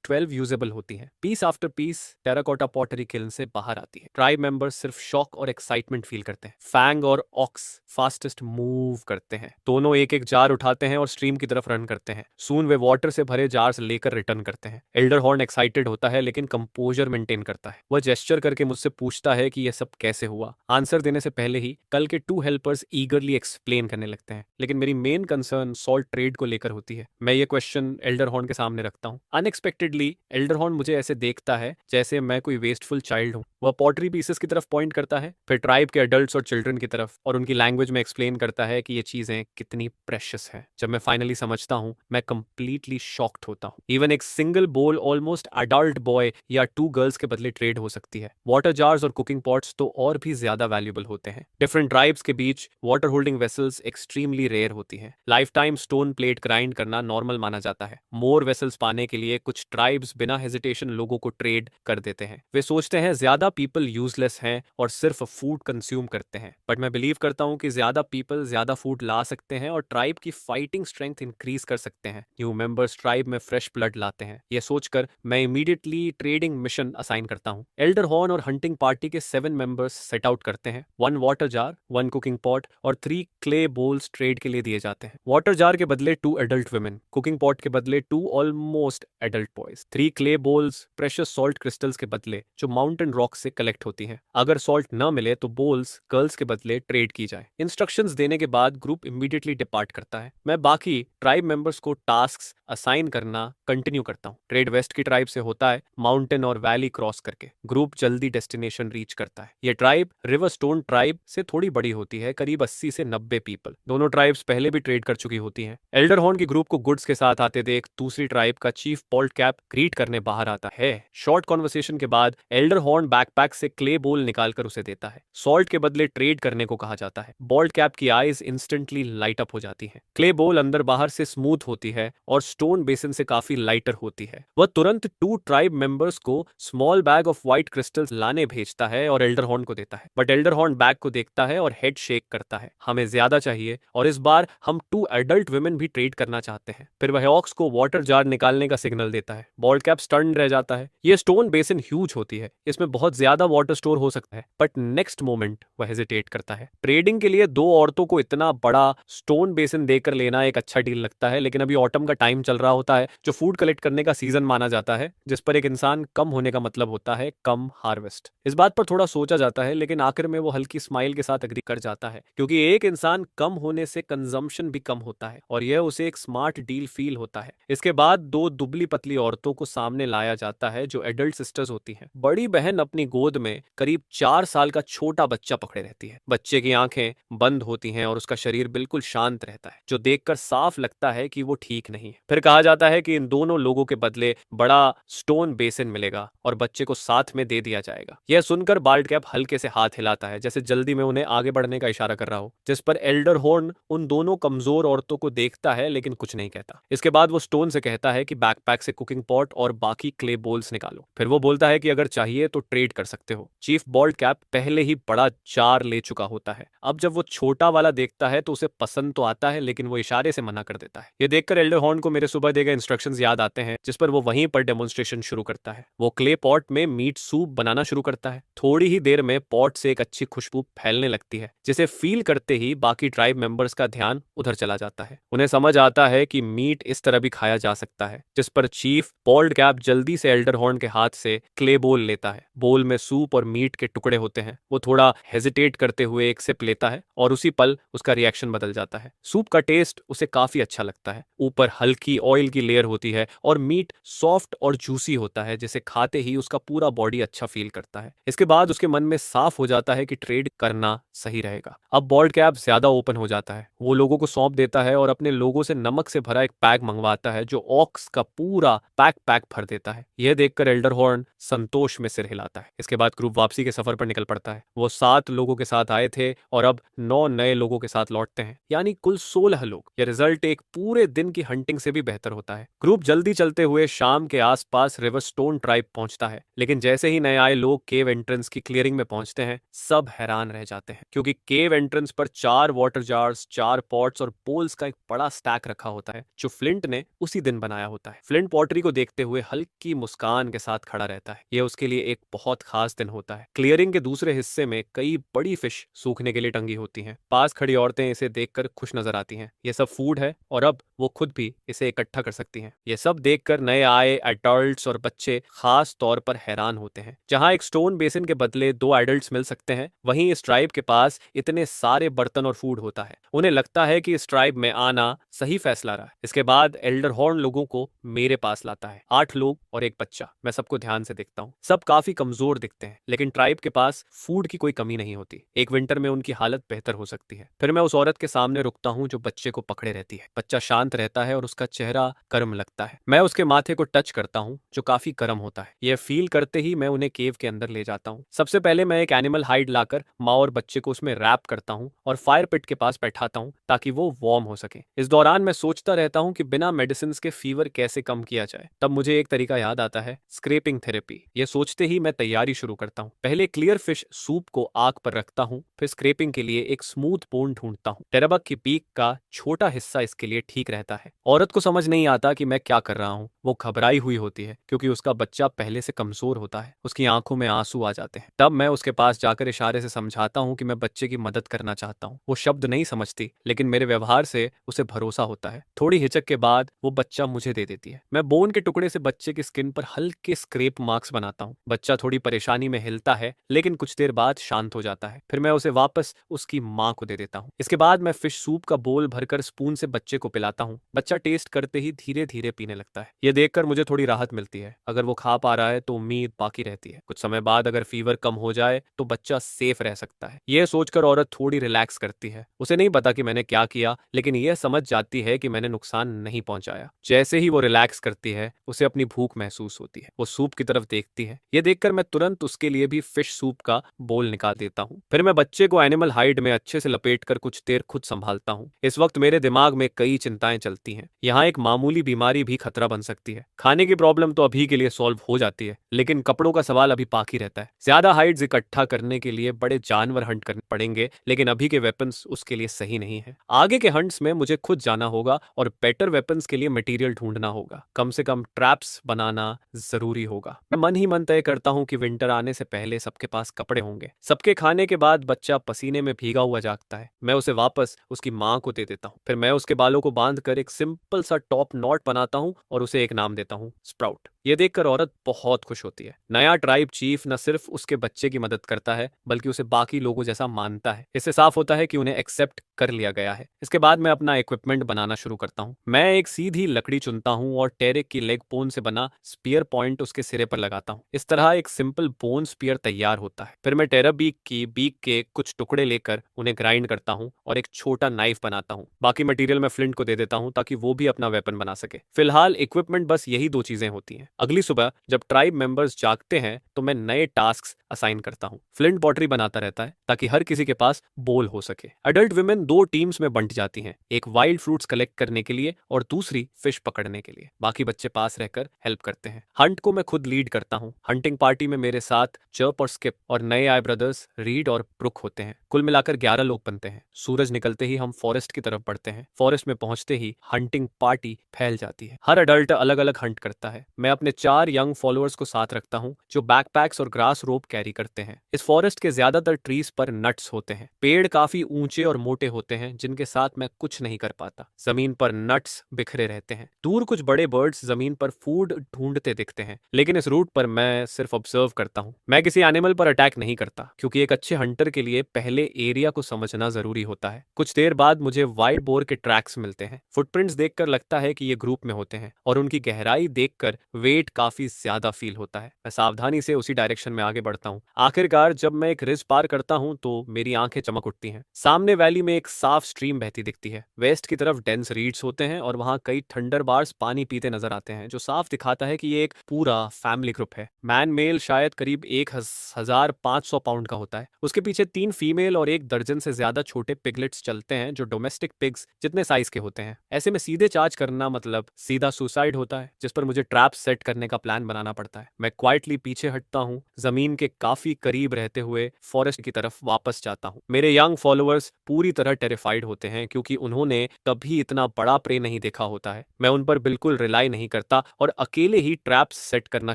12 यूजेबल होती हैं। Piece after piece terracotta pottery kiln से बाहर आती है। ट्राइब मेंबर्स सिर्फ शॉक और एक्साइटमेंट फील करते हैं। फैंग और ऑक्स फास्टेस्ट मूव करते हैं। दोनों एक एक जार उठाते हैं और स्ट्रीम की तरफ रन करते हैं। सून वे वाटर से भरे जार्स लेकर रिटर्न करते हैं। एल्डर हॉर्न एक्साइटेड होता है लेकिन कंपोजर मेंटेन करता है। वह जेस्चर करके मुझसे पूछता है कि यह सब कैसे हुआ। आंसर देने से पहले ही कल के 2 हेल्पर्स ईगरली एक्सप्लेन करने लगते हैं, लेकिन मेरी मेन कंसर्न सॉल्ट ट्रेड को लेकर होती है। मैं ये क्वेश्चन एल्डर हॉर्न के सामने रखता हूँ। अनएक्सपेक्टेडली एल्डर हॉर्न मुझे ऐसे देखता है जैसे मैं कोई वेस्टफुल चाइल्ड हूँ। वह पॉटरी पीसेस की तरफ पॉइंट करता है, फिर ट्राइब के एडल्ट्स और चिल्ड्रन की तरफ, और उनकी लैंग्वेज में एक्सप्लेन करता है कि ये चीजें कितनी प्रेशियस है। जब मैं फाइनली समझता हूँ, मैं कंप्लीटली शॉक्ड होता हूँ। इवन एक सिंगल बोल ऑलमोस्ट अडल्ट बॉय या 2 गर्ल्स के बदले ट्रेड हो सकती है। वाटर जार्स और कुकिंग पॉट्स तो और भी ज्यादा वैल्यूबल होते हैं। डिफरेंट ट्राइब्स के बीच water holding vessels extremely rare होती हैं। Lifetime stone plate grind करना नॉर्मल माना जाता है। मोर वेसल्स पाने के लिए कुछ ट्राइब्स बिना हेजिटेशन लोगों को ट्रेड कर देते हैं। वे सोचते हैं ज्यादा पीपल यूजलेस हैं और सिर्फ फूड कंज्यूम करते हैं, बट मैं बिलीव करता हूँ कि ज्यादा पीपल ज्यादा फूड ला सकते हैं और ट्राइब की फाइटिंग स्ट्रेंथ इंक्रीज कर सकते हैं। न्यू मेंबर्स ट्राइब में फ्रेश ब्लड लाते हैं। यह सोचकर मैं इमीडिएटली ट्रेडिंग मिशन असाइन करता हूँ। एल्डर हॉर्न और हंटिंग पार्टी के 7 मेंबर्स सेट आउट करते हैं। 1 वाटर जार, 1 कुकिंग पॉट और 3 क्ले बोल्स ट्रेड के लिए दिए जाते हैं। वाटर जार के बदले 2 एडल्ट वुमेन, कुकिंग पॉट के बदले 2 almost adult boys, 3 clay bowls precious salt crystals के बदले जो माउंटेन रॉक से कलेक्ट होती हैं। अगर सॉल्ट न मिले तो बोल्स गर्ल्स के बदले ट्रेड की जाए। इंस्ट्रक्शंस देने के बाद ग्रुप इमीडिएटली डिपार्ट करता है। मैं बाकी ट्राइब मेंबर्स को टास्क्स असाइन करना कंटिन्यू करता हूँ। ट्रेड वेस्ट की ट्राइब से होता है, माउंटेन और वैली क्रॉस करके। ग्रुप जल्दी डेस्टिनेशन रीच करता है। यह ट्राइब रिवर स्टोन ट्राइब से थोड़ी बड़ी होती है, करीब 80 से 90 पीपल। दोनों ट्राइब्स पहले भी ट्रेड कर चुकी होती हैं। एल्डर हॉर्न की ग्रुप को गुड्स के साथ आते देख दूसरी ट्राइब का चीफ पॉल्ट कैप ग्रीट करने बाहर आता है। शॉर्ट कॉन्वर्सेशन के बाद एल्डर हॉर्न बैकपैक से क्ले बोल निकालकर उसे देता है। सॉल्ट के बदले ट्रेड करने को कहा जाता है। बॉल्ट कैप की आईज इंस्टेंटली लाइट अप हो जाती हैं। क्ले बोल अंदर बाहर से स्मूथ होती है और स्टोन बेसिन से काफी लाइटर होती है। वह तुरंत 2 ट्राइब मेंबर्स को small bag of white crystals लाने भेजता है और एल्डर हॉर्न को देता है, बट एल्डर हॉर्न बैग को देखता है और हेड शेक करता है। हमें ज्यादा चाहिए और इस बार हम 2 एडल्ट वुमेन भी ट्रेड करना चाहते हैं। फिर वह ऑक्स को वाटर जार निकालने का सिग्नल देता है। बॉल्ट कैप स्टन रह जाता है। यह स्टोन बेसिन ह्यूज होती है, इसमें बहुत ज्यादा वाटर स्टोर हो सकता है, बट नेक्स्ट मोमेंट वह हेजिटेट करता है। ट्रेडिंग के लिए 2 औरतों को इतना बड़ा स्टोन बेसिन देकर लेना एक अच्छा डील लगता है, लेकिन अभी ऑटम का टाइम चल रहा होता है जो फूड कलेक्ट करने का सीजन माना जाता है, जिस पर एक इंसान कम होने का मतलब होता है कम हार्वेस्ट। इस बात पर थोड़ा सोचा जाता है, लेकिन आखिर में वो हल्की स्माइल के साथ एग्री कर जाता है, क्योंकि एक इंसान कम होने से कंजम्पशन भी कम होता है और यह उसे एक स्मार्ट डील फील होता है। इसके बाद 2 दुबली पतली औरतों को सामने लाया जाता है जो एडल्ट सिस्टर्स होती हैं। बड़ी बहन अपनी गोद में करीब 4 साल का छोटा बच्चा पकड़े रहती है। बच्चे की आंखें बंद होती हैं और उसका शरीर बिल्कुल शांत रहता है, जो देखकर साफ लगता है कि वो ठीक नहीं है। फिर कहा जाता है कि इन दोनों लोगों के बदले बड़ा स्टोन बेसिन मिलेगा और बच्चे को साथ में दे दिया जाएगा। यह सुनकर बाल्ट कैप हल्के से हाथ हिलाता है, जैसे जल्दी में उन्हें आगे बढ़ने का इशारा कर रहा हो, जिस पर एल्डर हॉर्न उन दोनों कमजोर औरतों को देखता है लेकिन कुछ नहीं कहता। इसके बाद वो स्टोन से कहता है कि बैकपैक से कुकिंग पॉट और बाकी क्ले बोल्स निकालो। फिर वो बोलता है कि अगर चाहिए तो ट्रेड कर सकते हो। चीफ बॉल्ट कैप पहले ही बड़ा जार ले चुका होता है। अब जब वो छोटा वाला देखता है तो उसे पसंद तो आता है, लेकिन वो इशारे से मना कर देता है। ये देखकर एल्डर हॉर्न को मेरे सुबह दिए गए इंस्ट्रक्शंस याद आते हैं, जिस पर वो वहीं पर डेमोन्स्ट्रेशन शुरू करता है। वो क्ले पॉट में मीट सूप बनाना शुरू करता है। थोड़ी ही देर में पॉट से एक अच्छी खुशबू फैलने लगती है, जिसे फील करते ही बाकी ट्राइब मेंबर्स का ध्यान उधर चला जाता है। उन्हें समझ आता है कि मीट इस तरह भी खाया जा सकता है, जिस पर चीफ बॉल्ट कैप जल्दी से एल्डर हॉर्न के हाथ से क्ले बोल लेता है। बोल में सूप और मीट के टुकड़े होते हैं। वो थोड़ा हेजिटेट करते हुए एक सिप लेता है और उसी पल उसका रिएक्शन बदल जाता है। सूप का टेस्ट उसे काफी अच्छा लगता है। ऊपर हल्की ऑयल की लेयर होती है और मीट सॉफ्ट और जूसी होता है, जिसे खाते ही उसका पूरा बॉडी अच्छा फील करता है। इसके बाद उसके मन में साफ हो जाता है कि ट्रेड करना सही रहेगा। अब बॉल्ड कैप ज्यादा ओपन हो जाता है। वो लोगों को सौंप देता है और अपने लोगों से नमक से भरा एक पैक मंगवाता है, जो ऑक्स का पूरा पैक भर देता है। यह देखकर एल्डर हॉर्न संतोष में सिर हिलाता है। इसके बाद ग्रुप वापसी के सफर पर निकल पड़ता है। वो 7 लोगों के साथ आए थे और अब 9 नए लोगों के साथ लौटते हैं, यानी कुल 16 लोग। यह रिजल्ट एक पूरे दिन की हंटिंग से भी बेहतर होता है। ग्रुप जल्दी चलते हुए शाम के आसपास रिवरस्टोन ट्राइब पहुंचता है, लेकिन जैसे ही नए आए लोग केव एंट्रेंस की क्लियरिंग में पहुंचते हैं, सब हैरान रह जाते हैं, क्योंकि केव एंट्रेंस पर 4 वाटर जार्स, 4 पॉट्स और पोल्स का एक बड़ा स्टैक रखा होता है, जो फ्लिंट ने उसी दिन बनाया होता है। फ्लिंट पॉटरी को देखते हुए हल्की मुस्कान के साथ खड़ा रहता है। यह उसके लिए एक बहुत खास दिन होता है। क्लियरिंग के दूसरे हिस्से में कई बड़ी फिश सूखने के लिए टंगी होती हैं। पास खड़ी औरतें इसे देखकर खुश नजर आती हैं। यह सब फूड है और अब वो खुद भी इसे इकट्ठा कर सकती हैं। यह सब देखकर नए आए एडल्ट्स और बच्चे खास तौर पर हैरान होते हैं। जहां एक स्टोन बेसिन के बदले 2 एडल्ट्स मिल सकते हैं, वहीं इस ट्राइब के पास इतने सारे बर्तन और फूड होता है। उन्हें लगता है कि इस ट्राइब में आना सही फैसला रहा। इसके बाद एल्डर हॉर्न लोगों को मेरे पास लाता है। 8 लोग और एक बच्चा। मैं सबको ध्यान से देखता हूँ। सब काफी कमजोर दिखते हैं, लेकिन ट्राइब के पास फूड की कोई कमी नहीं होती। एक विंटर में उनकी हालत बेहतर हो सकती है। फिर मैं उस औरत के सामने रुकता हूँ जो बच्चे को पकड़े रहती है। बच्चा शांत रहता है और उसका चेहरा गर्म लगता है। मैं उसके माथे को टच करता हूँ, जो काफी गर्म होता है। यह फील करते ही मैं उन्हें केव के अंदर ले जाता हूँ। सबसे पहले मैं एक एनिमल हाइड लाकर माँ और बच्चे को उसमें रैप करता हूँ और फायर पिट के पास बैठाता हूँ, ताकि वो वार्म हो सके। इस दौरान मैं सोचता रहता हूँ कि बिना मेडिसिन के फीवर कैसे कम किया जाए। तब मुझे एक तरीका याद आता है, स्क्रैपिंग थेरेपी। ये सोचते ही मैं तैयारी शुरू करता हूँ। पहले क्लियर फिश सूप को आग पर रखता हूँ, फिर स्क्रैपिंग के लिए एक स्मूथ बोन ढूंढता हूँ। टेराबक की पीक का छोटा हिस्सा इसके लिए ठीक रहता है। औरत को समझ नहीं आता कि मैं क्या कर रहा हूँ। वो घबराई हुई होती है, क्योंकि उसका बच्चा पहले से कमजोर होता है। उसकी आंखों में आंसू आ जाते हैं। तब मैं उसके पास जाकर इशारे से समझाता हूँ कि मैं बच्चे की मदद करना चाहता हूँ। वो शब्द नहीं समझती, लेकिन मेरे व्यवहार से उसे भरोसा होता है। थोड़ी हिचक के बाद वो बच्चा मुझे दे देती है। मैं बोन के टुकड़े से बच्चे की स्किन पर हल्के स्क्रैप मार्क्स बनाता हूँ। बच्चा थोड़ी परेशानी में हिलता है, लेकिन कुछ देर बाद शांत हो जाता है। फिर मैं उसे वापस उसकी माँ को दे देता हूँ। इसके बाद मैं फिश सूप का बोल भरकर स्पून से बच्चे को पिलाता हूँ। बच्चा टेस्ट करते ही धीरे धीरे पीने लगता है। यह देखकर मुझे थोड़ी राहत मिलती है। अगर वो खा पा रहा है तो उम्मीद बाकी रहती है। कुछ समय बाद अगर फीवर कम हो जाए तो बच्चा सेफ रह सकता है। यह सोचकर औरत थोड़ी रिलैक्स करती है। उसे नहीं पता कि मैंने क्या किया, लेकिन यह समझ जाती है कि मैंने नुकसान नहीं पहुंचाया। जैसे ही वो रिलैक्स करती है, उसे अपनी भूख महसूस होती है। वो सूप की तरफ देखती है। यह देखकर मैं तुरंत उसके लिए भी फिश सूप का बोल निकाल देता हूँ। फिर मैं बच्चे को एनिमल हाइड में अच्छे से लपेटकर कुछ देर खुद संभालता हूँ। इस वक्त मेरे दिमाग में कई चिंताएं चलती हैं। यहाँ एक मामूली बीमारी भी खतरा बन सकती है। खाने की प्रॉब्लम तो अभी के लिए सॉल्व हो जाती है, लेकिन कपड़ों का सवाल अभी बाकी रहता है। ज्यादा हाइड्स इकट्ठा करने के लिए बड़े जानवर हंट करने पड़ेंगे, लेकिन अभी के वेपन्स उसके लिए सही नहीं है। आगे के हंट्स में मुझे खुद जाना होगा और बेटर वेपन्स के लिए मटेरियल ढूंढना होगा। कम से कम ट्रैप्स बनाना जरूरी होगा। मैं मन ही मन तय करता हूँ कि विंटर आने से पहले सबके पास कपड़े होंगे। सबके खाने के बाद बच्चा पसीने में भीगा हुआ जागता है। मैं उसे वापस उसकी माँ को दे देता हूँ। फिर मैं उसके बालों को बांधकर एक सिंपल सा टॉप नॉट बनाता हूँ और उसे एक नाम देता हूँ, स्प्राउट। ये देखकर औरत बहुत खुश होती है। नया ट्राइब चीफ न सिर्फ उसके बच्चे की मदद करता है, बल्कि उसे बाकी लोगों जैसा मानता है। इससे साफ होता है कि उन्हें एक्सेप्ट कर लिया गया है। इसके बाद मैं अपना इक्विपमेंट बनाना शुरू करता हूँ। मैं एक सीधी लकड़ी चुनता हूँ और टेरेक की लेग बोन से बना स्पीयर पॉइंट उसके सिरे पर लगाता हूँ। इस तरह एक सिंपल बोन स्पीयर तैयार होता है। फिर मैं टेराबीक की बीक के कुछ टुकड़े लेकर उन्हें ग्राइंड करता हूँ और एक छोटा नाइफ बनाता हूँ। बाकी मटेरियल मैं फ्लिंट को दे देता हूँ, ताकि वो भी अपना वेपन बना सके। फिलहाल इक्विपमेंट बस यही 2 चीजें होती हैं। अगली सुबह जब ट्राइब मेंबर्स जागते हैं, तो मैं नए टास्क असाइन करता हूँ। फ्लिंट पॉटरी बनाता रहता है, ताकि हर किसी के पास बोल हो सके। अडल्ट वुमेन 2 टीम्स में बंट जाती हैं, एक वाइल्ड फ्रूट्स कलेक्ट करने के लिए और दूसरी फिश पकड़ने के लिए। बाकी बच्चे पास रहकर हेल्प करते हैं। हंट को मैं खुद लीड करता हूँ। हंटिंग पार्टी में मेरे साथ चर्प और स्किप और नए आए ब्रदर्स रीड और ब्रुक होते हैं। कुल मिलाकर 11 लोग बनते हैं। सूरज निकलते ही हम फॉरेस्ट की तरफ बढ़ते हैं। फॉरेस्ट में पहुंचते ही हंटिंग पार्टी फैल जाती है। हर अडल्ट अलग अलग हंट करता है। मैं अपने अपने 4 यंग फॉलोअर्स को साथ रखता हूँ जो बैकपैक्स और ग्रास रोप कैरी करते हैं। इस फॉरेस्ट के ज्यादातर ट्रीज पर नट्स होते हैं। पेड़ काफी ऊंचे और मोटे होते हैं जिनके साथ मैं कुछ नहीं कर पाता। जमीन पर नट्स बिखरे रहते हैं। दूर कुछ बड़े बर्ड्स जमीन पर फूड ढूंढते दिखते हैं, लेकिन इस रूट पर मैं सिर्फ ऑब्जर्व करता हूँ। मैं किसी एनिमल पर अटैक नहीं करता क्योंकि एक अच्छे हंटर के लिए पहले एरिया को समझना जरूरी होता है। कुछ देर बाद मुझे वाइल्ड बोर के ट्रैक्स मिलते हैं। फुटप्रिंट्स देखकर लगता है कि ये ग्रुप में होते हैं और उनकी गहराई देखकर वेट काफी ज्यादा फील होता है। मैं सावधानी से उसी डायरेक्शन में आगे बढ़ता हूँ। आखिरकार जब मैं एक रिज पार करता हूँ तो मेरी आंखें चमक उठती हैं। सामने वैली में एक साफ स्ट्रीम बहती दिखती है। वेस्ट की तरफ डेंस रीड्स होते हैं और वहां कई थंडर बार्स पानी पीते नजर आते हैं, जो साफ दिखाता है कि ये एक पूरा फैमिली ग्रुप है। मैन मेल शायद करीब 1500 पाउंड का होता है। उसके पीछे 3 फीमेल और 1 दर्जन से ज्यादा छोटे पिगलेट्स चलते हैं जो डोमेस्टिक पिग्स जितने साइज के होते हैं। ऐसे में सीधे चार्ज करना मतलब सीधा सुसाइड होता है, जिस पर मुझे ट्रैप सेट करने का प्लान बनाना पड़ता है। मैं क्वाइटली पीछे हटता हूँ, जमीन के काफी करीब रहते हुए फॉरेस्ट की तरफ वापस जाता हूँ। मेरे यंग फॉलोअर्स पूरी तरह टेरिफाइड होते हैं क्योंकि उन्होंने कभी इतना बड़ा प्रे नहीं देखा होता है। मैं उन पर बिल्कुल रिलाई नहीं करता और अकेले ही ट्रैप्स सेट करना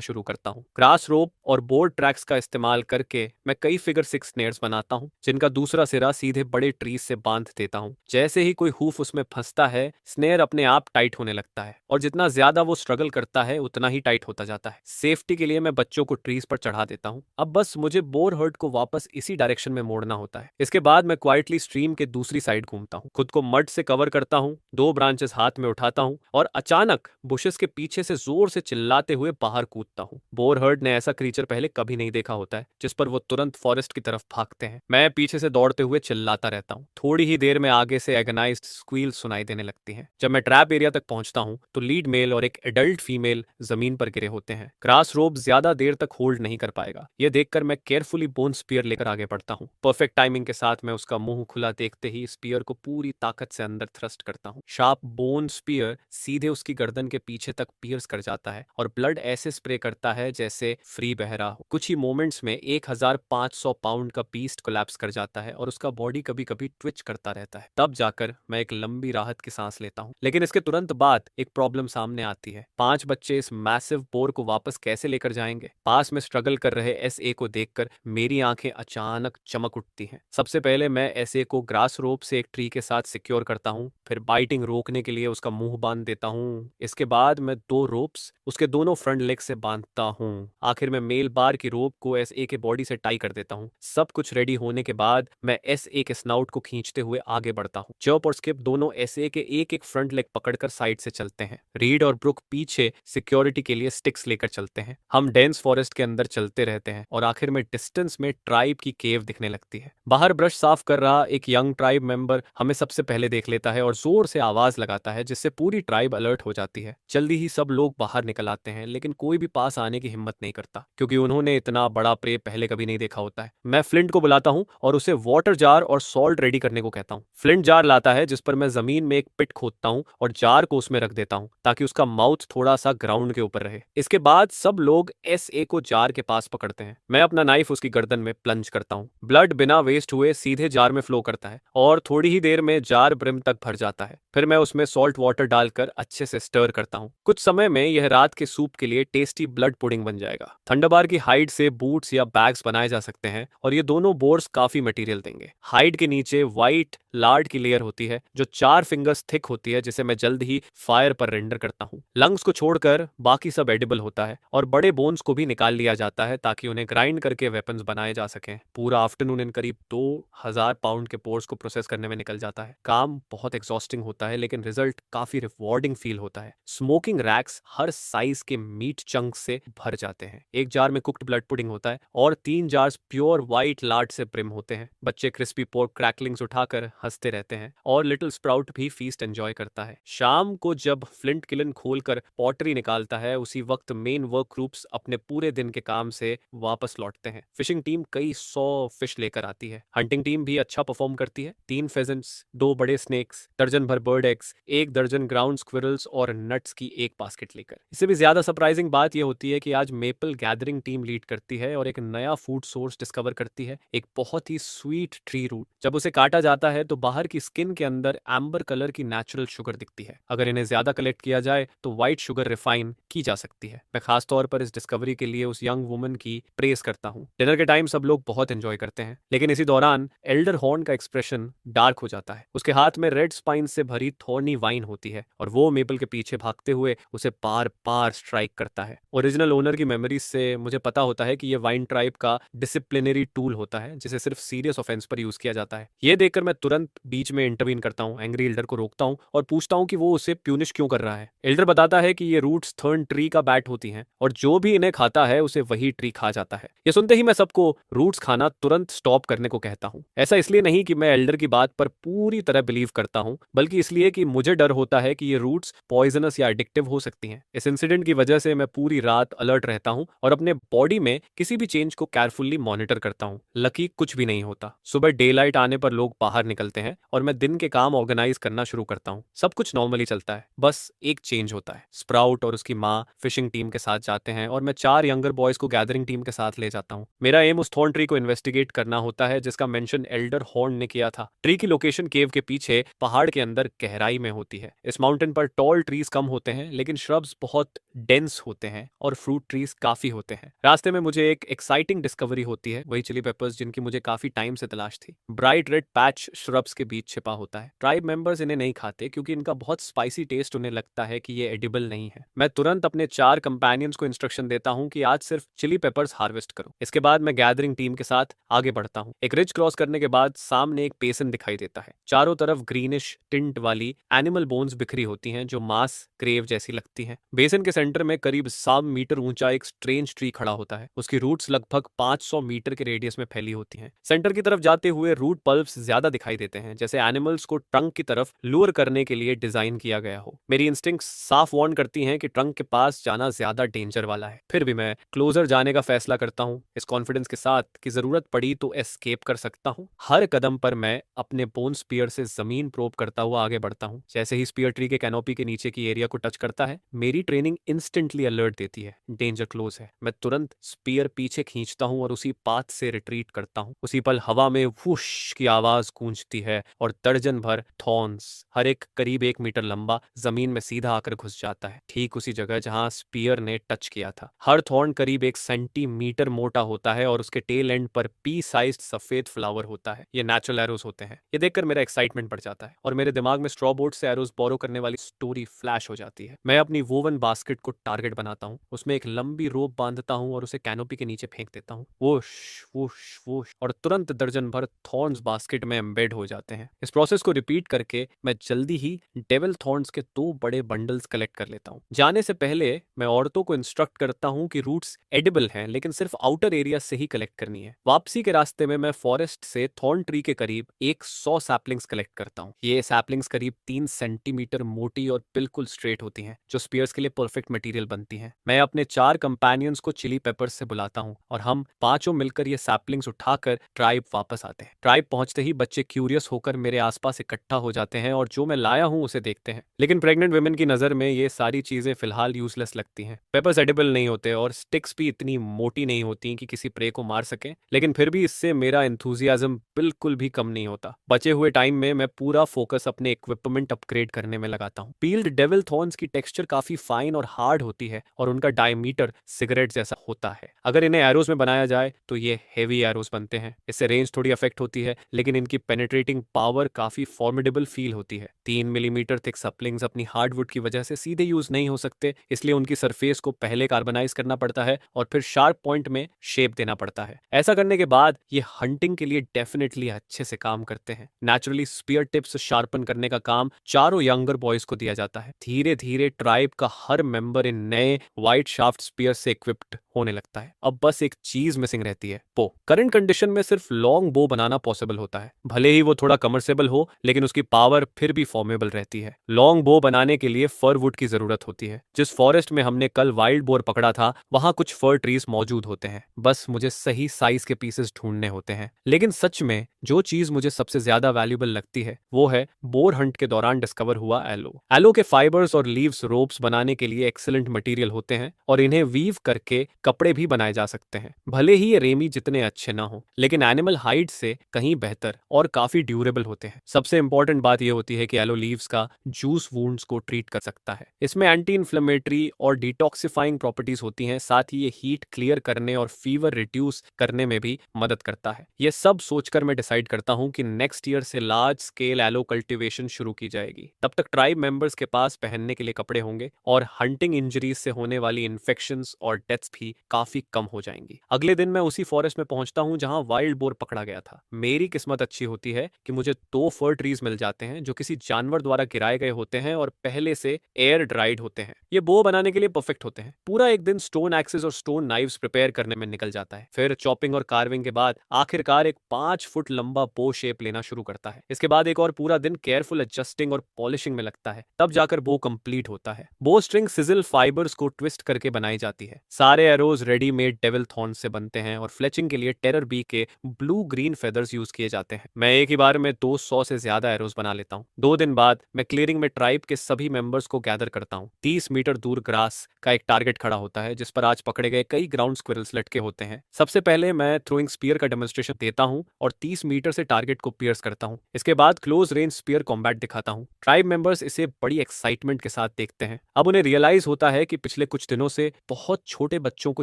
शुरू करता हूँ। ग्रास रोप और बोर्ड ट्रैक्स का इस्तेमाल करके मैं कई फिगर 6 स्नेयर्स बनाता हूँ जिनका दूसरा सिरा सीधे बड़े ट्रीज से बांध देता हूँ। जैसे ही कोई हूफ उसमें फंसता है, स्नेयर अपने आप टाइट होने लगता है और जितना ज्यादा वो स्ट्रगल करता है उतना ही टाइट होता जाता है। सेफ्टी के लिए मैं बच्चों को ट्रीज पर चढ़ा देता हूँ। अब बस मुझे बोर हर्ट को वापस इसी डायरेक्शन में मोड़ना होता है। इसके बाद मैं क्वाइटली स्ट्रीम के दूसरी साइड घूमता हूँ, खुद को मड से कवर करता हूँ, 2 ब्रांचेस हाथ में उठाता हूँ और अचानक बुशेस के पीछे से जोर से चिल्लाते हुए बाहर कूदता हूँ। बोर हर्ट ने ऐसा क्रीचर पहले कभी नहीं देखा होता है जिस पर वो तुरंत फॉरेस्ट की तरफ भागते हैं। मैं पीछे से दौड़ते हुए चिल्लाता रहता हूँ। थोड़ी ही देर में आगे से एगनाइज्ड स्क्वील सुनाई देने लगती हैं। जब मैं ट्रैप एरिया तक पहुंचता हूँ तो लीड मेल और एक एडल्ट फीमेल जमीन पर गिरे होते हैं। ग्रास रोप ज्यादा देर तक होल्ड नहीं कर पाएगा। यह देखकर मैं केयरफुली बोन स्पीयर लेकर आगे बढ़ता हूँ। परफेक्ट टाइमिंग के साथ मैं उसका मुंह खुला देखते ही स्पीयर को पूरी ताकत से अंदर थ्रस्ट करता हूँ। शार्प बोन स्पीयर सीधे उसकी गर्दन के पीछे तक पियर्स कर जाता है और ब्लड ऐसे स्प्रे करता है जैसे फ्री बह रहा हो। कुछ ही मोमेंट्स में 1500 पाउंड का बीस्ट कोलैप्स कर जाता है और उसका बॉडी कभी कभी ट्विच करता रहता है। तब जाकर मैं एक लंबी राहत की सांस लेता हूँ। लेकिन इसके तुरंत बाद एक प्रॉब्लम सामने आती है। 5 बच्चे इस मैसिव बोर को वापस कैसे लेकर जाएंगे? पास में स्ट्रगल कर रहे एसए को देखकर मेरी आंखें अचानक चमक उठती हैं। सबसे पहले मैं एसए को ग्रास रोप से एक ट्री के साथ सिक्योर करता हूँ, फिर बाइटिंग रोकने के लिए उसका मुंह बांध देता हूँ। इसके बाद मैं 2 रोप्स उसके दोनों फ्रंट लेग से बांधता हूँ। आखिर में मेल बार की रोप को एसए के बॉडी से टाई कर देता हूँ। सब कुछ रेडी होने के बाद मैं एसए के स्नाउट को खींचते हुए आगे बढ़ता हूँ। चर्प और स्किप दोनों एसए के एक एक फ्रंट लेग पकड़कर साइड से चलते हैं। रीड और ब्रुक पीछे सिक्योरिटी के लिए स्टिक्स लेकर चलते हैं। हम डेंस फॉरेस्ट के अंदर चलते रहते हैं और आखिर में डिस्टेंस में ट्राइब की केव दिखने लगती है। बाहर ब्रश साफ कर रहा एक यंग ट्राइब मेंबर हमें सबसे पहले देख लेता है और जोर से आवाज लगाता है जिससे पूरी ट्राइब अलर्ट हो जाती है। जल्दी ही सब लोग बाहर निकल आते हैं, लेकिन कोई भी पास आने की हिम्मत नहीं करता क्योंकि उन्होंने इतना बड़ा प्रे पहले कभी नहीं देखा होता है। मैं फ्लिंट को बुलाता हूँ और उसे वाटर जार और सॉल्ट रेडी करने को कहता हूँ। फ्लिंट जार लाता है जिस पर मैं जमीन में एक पिट खोदता हूँ और जार को उसमें रख देता हूँ ताकि उसका माउथ थोड़ा सा ग्राउंड के ऊपर रहे। इसके बाद सब लोग एसए को जार के पास पकड़ते हैं। मैं अपना नाइफ उसकी गर्दन में प्लंज करता हूँ। ब्लड बिना वेस्ट हुए सीधे जार में फ्लो करता है और थोड़ी ही देर में जार ब्रिम तक भर जाता है। फिर मैं उसमें सॉल्ट वाटर डालकर अच्छे से स्टर करता हूँ। कुछ समय में यह रात के सूप के लिए टेस्टी ब्लड पुडिंग बन जाएगा। थंडरबार की हाइड से बूट्स या बैग्स बनाए जा सकते हैं और ये दोनों बोर्स काफी मटेरियल देंगे। हाइड के नीचे व्हाइट लार्ड की लेयर होती है जो 4 फिंगर्स थिक होती है, जिसे मैं जल्द ही फायर पर रेंडर करता हूँ। लंग्स को छोड़कर बाकी सब एडिबल होता है और बड़े बोन्स को भी निकाल लिया जाता है ताकि उन्हें ग्राइंड करके वेपन्स बनाए जा सकें। पूरा आफ्टरनून इन करीब 2000 पाउंड के पोर्स को प्रोसेस करने में निकल जाता है। काम बहुत एग्जॉस्टिंग होता है लेकिन रिजल्ट काफी रिवॉर्डिंग फील होता है। स्मोकिंग रैक्स हर साइज के मीट चंक से भर जाते हैं। एक जार में कुक्ड ब्लड पुडिंग होता है और 3 जार्स प्योर व्हाइट लार्ड से ब्रिम होते हैं। बच्चे क्रिस्पी पोर्क क्रैकलिंग्स उठाकर हंसते रहते हैं और लिटिल स्प्राउट भी फीस्ट एंजॉय करता है। शाम को जब फ्लिंट किलन खोलकर पॉटरी निकालता है, उसी वक्त मेन वर्क ग्रुप्स अपने पूरे दिन के काम से वापस लौटते हैं। फिशिंग टीम कई 100 फिश लेकर आती है। हंटिंग टीम भी अच्छा परफॉर्म करती है। 3 फेजेंट्स, 2 बड़े स्नेक्स, दर्जन भर बर्ड एग्स, 1 दर्जन ग्राउंड स्क्विरल्स और नट्स की एक बास्केट लेकर। इससे भी ज्यादा सरप्राइजिंग बात यह होती है कि आज मेपल गैदरिंग टीम लीड करती है और एक नया फूड सोर्स डिस्कवर करती है, एक बहुत ही स्वीट ट्री रूट। जब उसे काटा जाता है तो तो बाहर की स्किन के अंदर एम्बर कलर की नेचुरल शुगर दिखती है। अगर इन्हें ज्यादा कलेक्ट किया जाए तो व्हाइट शुगर रिफाइन की जा सकती है। मैं खास तौर पर इस डिस्कवरी के लिए उस यंग वुमन की प्रेस करता हूँ। डिनर के टाइम सब लोग बहुत एंजॉय करते हैं, लेकिन इसी दौरान एल्डर हॉर्न का एक्सप्रेशन डार्क हो जाता है। उसके हाथ में रेड स्पाइन से भरी थॉर्नी वाइन होती है और वो मेपल के पीछे भागते हुए उसे बार बार स्ट्राइक करता है। ओरिजिनल ओनर की मेमोरीज से मुझे पता होता है कि ये वाइन ट्राइब का डिसिप्लिनरी टूल होता है, जिसे सिर्फ सीरियस ऑफेंस पर यूज किया जाता है। ये देखकर मैं तुरंत बीच में इंटरवीन करता हूँ, एंग्री एल्डर को रोकता हूँ और पूछता हूँ कि वो उसे प्यूनिश क्यों कर रहा है। एल्डर बताता है कि ये रूट्स थर्न ट्री का बैट होती हैं और जो भी इन्हें खाता है उसे वही ट्री खा जाता है। ये सुनते ही मैं सबको रूट्स खाना तुरंत स्टॉप करने को कहता हूँ। ऐसा इसलिए नहीं कि मैं एल्डर की बात पर पूरी तरह बिलीव करता हूँ, बल्कि इसलिए कि मुझे डर होता है कि ये रूट्स पॉइजनस या एडिक्टिव हो सकती हैं। इस इंसिडेंट की वजह से मैं पूरी रात अलर्ट रहता हूँ और अपने बॉडी में किसी भी चेंज को केयरफुली मॉनिटर करता हूँ। लकी कुछ भी नहीं होता। सुबह डे लाइट आने पर लोग बाहर निकलते हैं और मैं दिन के काम ऑर्गेनाइज करना शुरू करता हूँ। सब कुछ नॉर्मली चलता है, बस एक चेंज होता है। स्प्राउट और उसकी माँ फिशिंग टीम के साथ जाते हैं और मैं 4 यंगर बॉयज को गैदरिंग टीम के साथ ले जाता हूँ। मेरा एम उस थॉर्न ट्री को इन्वेस्टिगेट करना होता है जिसका मेंशन एल्डर हॉर्न ने किया था। ट्री की लोकेशन केव के पीछे पहाड़ के अंदर गहराई में होती है। इस माउंटेन पर टॉल ट्रीज कम होते हैं, लेकिन श्रब्स बहुत डेंस होते हैं और फ्रूट ट्रीज काफी होते हैं। रास्ते में मुझे एक एक्साइटिंग डिस्कवरी होती है, वही चिली पेपर्स जिनकी मुझे काफी टाइम से तलाश थी। ब्राइट रेड पैच श्रब्स के बीच छिपा होता है। ट्राइब मेंबर्स इन्हें नहीं खाते क्योंकि इनका बहुत स्पाइसी टेस्ट उन्हें लगता है कि ये एडिबल नहीं है। मैं तुरंत अपने 4 कंपेनियंस को इंस्ट्रक्शन देता हूँ कि आज सिर्फ चिली पेपर्स हार्वेस्ट करो। इसके बाद मैं गैदरिंग टीम के साथ आगे बढ़ता हूँ। एक रिज क्रॉस करने के बाद सामने एक बेसिन दिखाई देता है। चारों तरफ ग्रीनिश टिंट वाली एनिमल बोन्स बिखरी होती हैं जो मास ग्रेव जैसी लगती हैं। बेसिन के सेंटर में करीब 100 मीटर ऊंचा एक स्ट्रेंज ट्री खड़ा होता है। उसकी रूट्स लगभग 500 मीटर के रेडियस में फैली होती हैं। सेंटर की तरफ जाते हुए रूट पल्प्स ज्यादा दिखाई देते हैं, जैसे एनिमल्स को ट्रंक की तरफ लूर करने के लिए डिजाइन किया गया हो। मेरी इंस्टिंक्ट्स साफ वार्न करती हैं कि ट्रंक के पास जाना ज्यादा डेंजर वाला है। फिर भी मैं क्लोजर जाने का फैसला करता हूँ, इस कॉन्फिडेंस के साथ कि जरूरत पड़ी तो एस्केप कर सकता हूँ। हर कदम पर मैं अपने बोन स्पीयर से जमीन प्रोब करता हुआ आगे बढ़ता हूँ। जैसे ही स्पीयर ट्री के कैनोपी के नीचे की एरिया को टच करता है, मेरी ट्रेनिंग इंस्टेंटली अलर्ट देती है, डेंजर क्लोज है। मैं तुरंत स्पीयर पीछे खींचता हूँ और उसी पाथ से रिट्रीट करता हूँ। उसी पल हवा में वुश की आवाज गूंजती है और दर्जन भर थॉर्न्स, हर एक करीब 1 मीटर लंबा, जमीन में सीधा आकर घुस जाता है, ठीक उसी जगह जहां स्पीयर ने टच किया था। हर थॉर्न करीब 1 सेंटीमीटर मोटा होता है और उसके टेल एंड पर पी साइज्ड सफेद फ्लावर होता है। ये नेचुरल एरोज होते हैं। ये देखकर मेरा एक्साइटमेंट बढ़ जाता है और मेरे दिमाग में स्ट्रॉ बोर्ड से एरोज बोरो करने वाली स्टोरी फ्लैश हो जाती है। मैं अपनी वोवन बास्केट को टारगेट बनाता हूँ, उसमें एक लंबी रोप बांधता हूँ और उसे कैनोपी के नीचे फेंक देता हूँ। वोश वोश वोश, और तुरंत दर्जन भर थॉर्न्स बास्केट में एम्बेड हो जाते हैं। इस प्रोसेस को रिपीट करके मैं जल्दी ही डेविल थॉर्न्स के 2 बड़े बंडल्स कलेक्ट कर लेता हूँ। जाने से पहले मैं औरतों को इंस्ट्रक्ट करता हूँ कि रूट्स एडिबल हैं, लेकिन सिर्फ आउटर एरिया से ही कलेक्ट करनी है। वापसी के रास्ते में मैं फॉरेस्ट से थॉर्न ट्री के करीब 100 सैपलिंग्स कलेक्ट करता हूँ। ये सैपलिंग्स करीब 3 सेंटीमीटर मोटी और बिल्कुल स्ट्रेट होती हैं, जो स्पीयर्स के लिए परफेक्ट मटेरियल बनती हैं। मैं अपने 4 कंपेनियंस को चिली पेपर्स से बुलाता हूँ और हम पांचों मिलकर ये सैपलिंग्स उठाकर ट्राइब वापस आते हैं। ट्राइब पहुंचते ही बच्चे क्यूरियस होकर मेरे आसपास इकट्ठा हो जाते हैं और जो मैं लाया हूं उसे देखते हैं, लेकिन प्रेग्नेंट वुमेन की नजर में ये सारी चीजें फिलहाल यूजलेस लगती हैं। पेपर्स एडिबल नहीं होते और स्टिक्स भी इतनी मोटी नहीं होती कि किसी प्रे को मार सके, लेकिन फिर भी इससे मेरा एंथुजियाज्म बिल्कुल भी कम नहीं होता। बचे हुए टाइम में मैं पूरा फोकस अपने इक्विपमेंट अपग्रेड करने में लगाता हूँ। पील्ड डेविल थॉर्न्स की टेक्सचर काफी फाइन और हार्ड होती है और उनका डायमीटर सिगरेट जैसा होता है। अगर इन्हें एरोज में बनाया जाए तो ये हेवी एरोज बनते हैं। इससे रेंज थोड़ी अफेक्ट होती है, लेकिन इनकी पेनिट्रेटिंग पावर काफी फॉर्मिडेबल फील होती है। 3 मिलीमीटर थिक सप्लिंग्स अपनी हार्डवुड की वजह से सीधे यूज नहीं हो सकते, इसलिए उनकी सरफेस को पहले कार्बनाइज करना पड़ता है और फिर शार्प पॉइंट में शेप देना पड़ता है। ऐसा करने के बाद ये हंटिंग के लिए डेफिनेटली अच्छे से काम करते हैं। नेचुरली स्पीयर टिप्स शार्पन करने का काम चारों यंगर बॉयज को दिया जाता है। धीरे धीरे ट्राइब का हर मेंबर इन नए व्हाइट शाफ्ट स्पीयर से इक्विप्ड होने लगता है। अब बस एक चीज मिसिंग रहती है, बो। करंट कंडीशन में सिर्फ लॉन्ग बो बनाना पॉसिबल होता है, भले ही वो थोड़ा कमर्शियल हो, लेकिन उसकी पावर फिर भी फॉर्मेबल रहती है। लॉन्ग बो बनाने के लिए फर वुड की जरूरत होती है। जिस फॉरेस्ट में हमने कल वाइल्ड बोर पकड़ा था, वहां कुछ फर ट्रीज मौजूद होते हैं, बस मुझे सही साइज के पीसेस ढूंढने होते हैं। लेकिन सच में जो चीज मुझे सबसे ज्यादा वैल्यूएबल लगती है वो है बोर हंट के दौरान डिस्कवर हुआ एलो। एलो के फाइबर्स और लीव्स रोप्स बनाने के लिए एक्सीलेंट मटेरियल होते हैं और इन्हें वीव करके कपड़े भी बनाए जा सकते हैं। भले ही ये रेमी जितने अच्छे ना हो, लेकिन एनिमल हाइड से कहीं बेहतर और काफी ड्यूरेबल होते हैं। सबसे इंपॉर्टेंट बात यह होती है कि एलो लीव्स का जूस वुंड्स को ट्रीट कर सकता है। इसमें एंटी इन्फ्लेमेटरी और डिटॉक्सिफाइंग प्रॉपर्टीज होती हैं। साथ ही ये हीट क्लियर करने और फीवर रिड्यूस करने में भी मदद करता है। ये सब सोचकर मैं डिसाइड करता हूँ कि नेक्स्ट ईयर से लार्ज स्केल एलो कल्टीवेशन शुरू की जाएगी। तब तक ट्राइब मेंबर्स के पास पहनने के लिए कपड़े होंगे और हंटिंग इंजरीज से होने वाली इन्फेक्शंस और डेथ्स भी काफी कम हो जाएंगी। अगले दिन मैं उसी फॉरेस्ट में पहुंचता हूं जहां वाइल्ड बोर पकड़ा गया था। मेरी किस्मत अच्छी होती है कि मुझे 2 फर ट्रीज मिल जाते हैं जो किसी जानवर द्वारा गिराए गए होते हैं और पहले से एयर ड्राइड होते हैं। ये बो बनाने के लिए परफेक्ट होते हैं। पूरा एक दिन स्टोन एक्सेस और स्टोन नाइव्स प्रिपेयर करने में निकल जाता है। फिर चॉपिंग और कार्विंग के बाद आखिरकार एक 5 फुट लंबा बो शेप लेना शुरू करता है। इसके बाद एक और पूरा दिन केयरफुल एडजस्टिंग और पॉलिशिंग में लगता है। तब जाकर बो कंप्लीट होता है। बो स्ट्रिंग सिजल फाइबर्स को ट्विस्ट करके बनाई जाती है। सारे एरोज रेडीमेड डेविल थॉर्न से बनते हैं और फ्लेचिंग के लिए टेरर बी के ब्लू ग्रीन फेदर्स यूज किए जाते हैं। मैं एक ही बार में 200 से ज्यादा एरोज बना लेता हूँ। 2 दिन बाद मैं क्लियरिंग में ट्राइब के सभी मेंबर्स को गैदर करता हूँ। 30 मीटर दूर ग्रास का एक टारगेट खड़ा होता है जिस पर आज पकड़े गए कई ग्राउंड स्क्विरल्स लटके होते हैं। सबसे पहले मैं थ्रोइंग स्पीयर का डेमोन्स्ट्रेशन देता हूँ और 30 मीटर से टारगेट को पियर्स करता हूँ। इसके बाद क्लोज रेंज स्पीयर कॉम्बैट दिखाता हूँ। ट्राइब मेंबर्स इसे बड़ी एक्साइटमेंट के साथ देखते हैं। अब उन्हें रियलाइज होता है कि पिछले कुछ दिनों से बहुत छोटे बच्चों को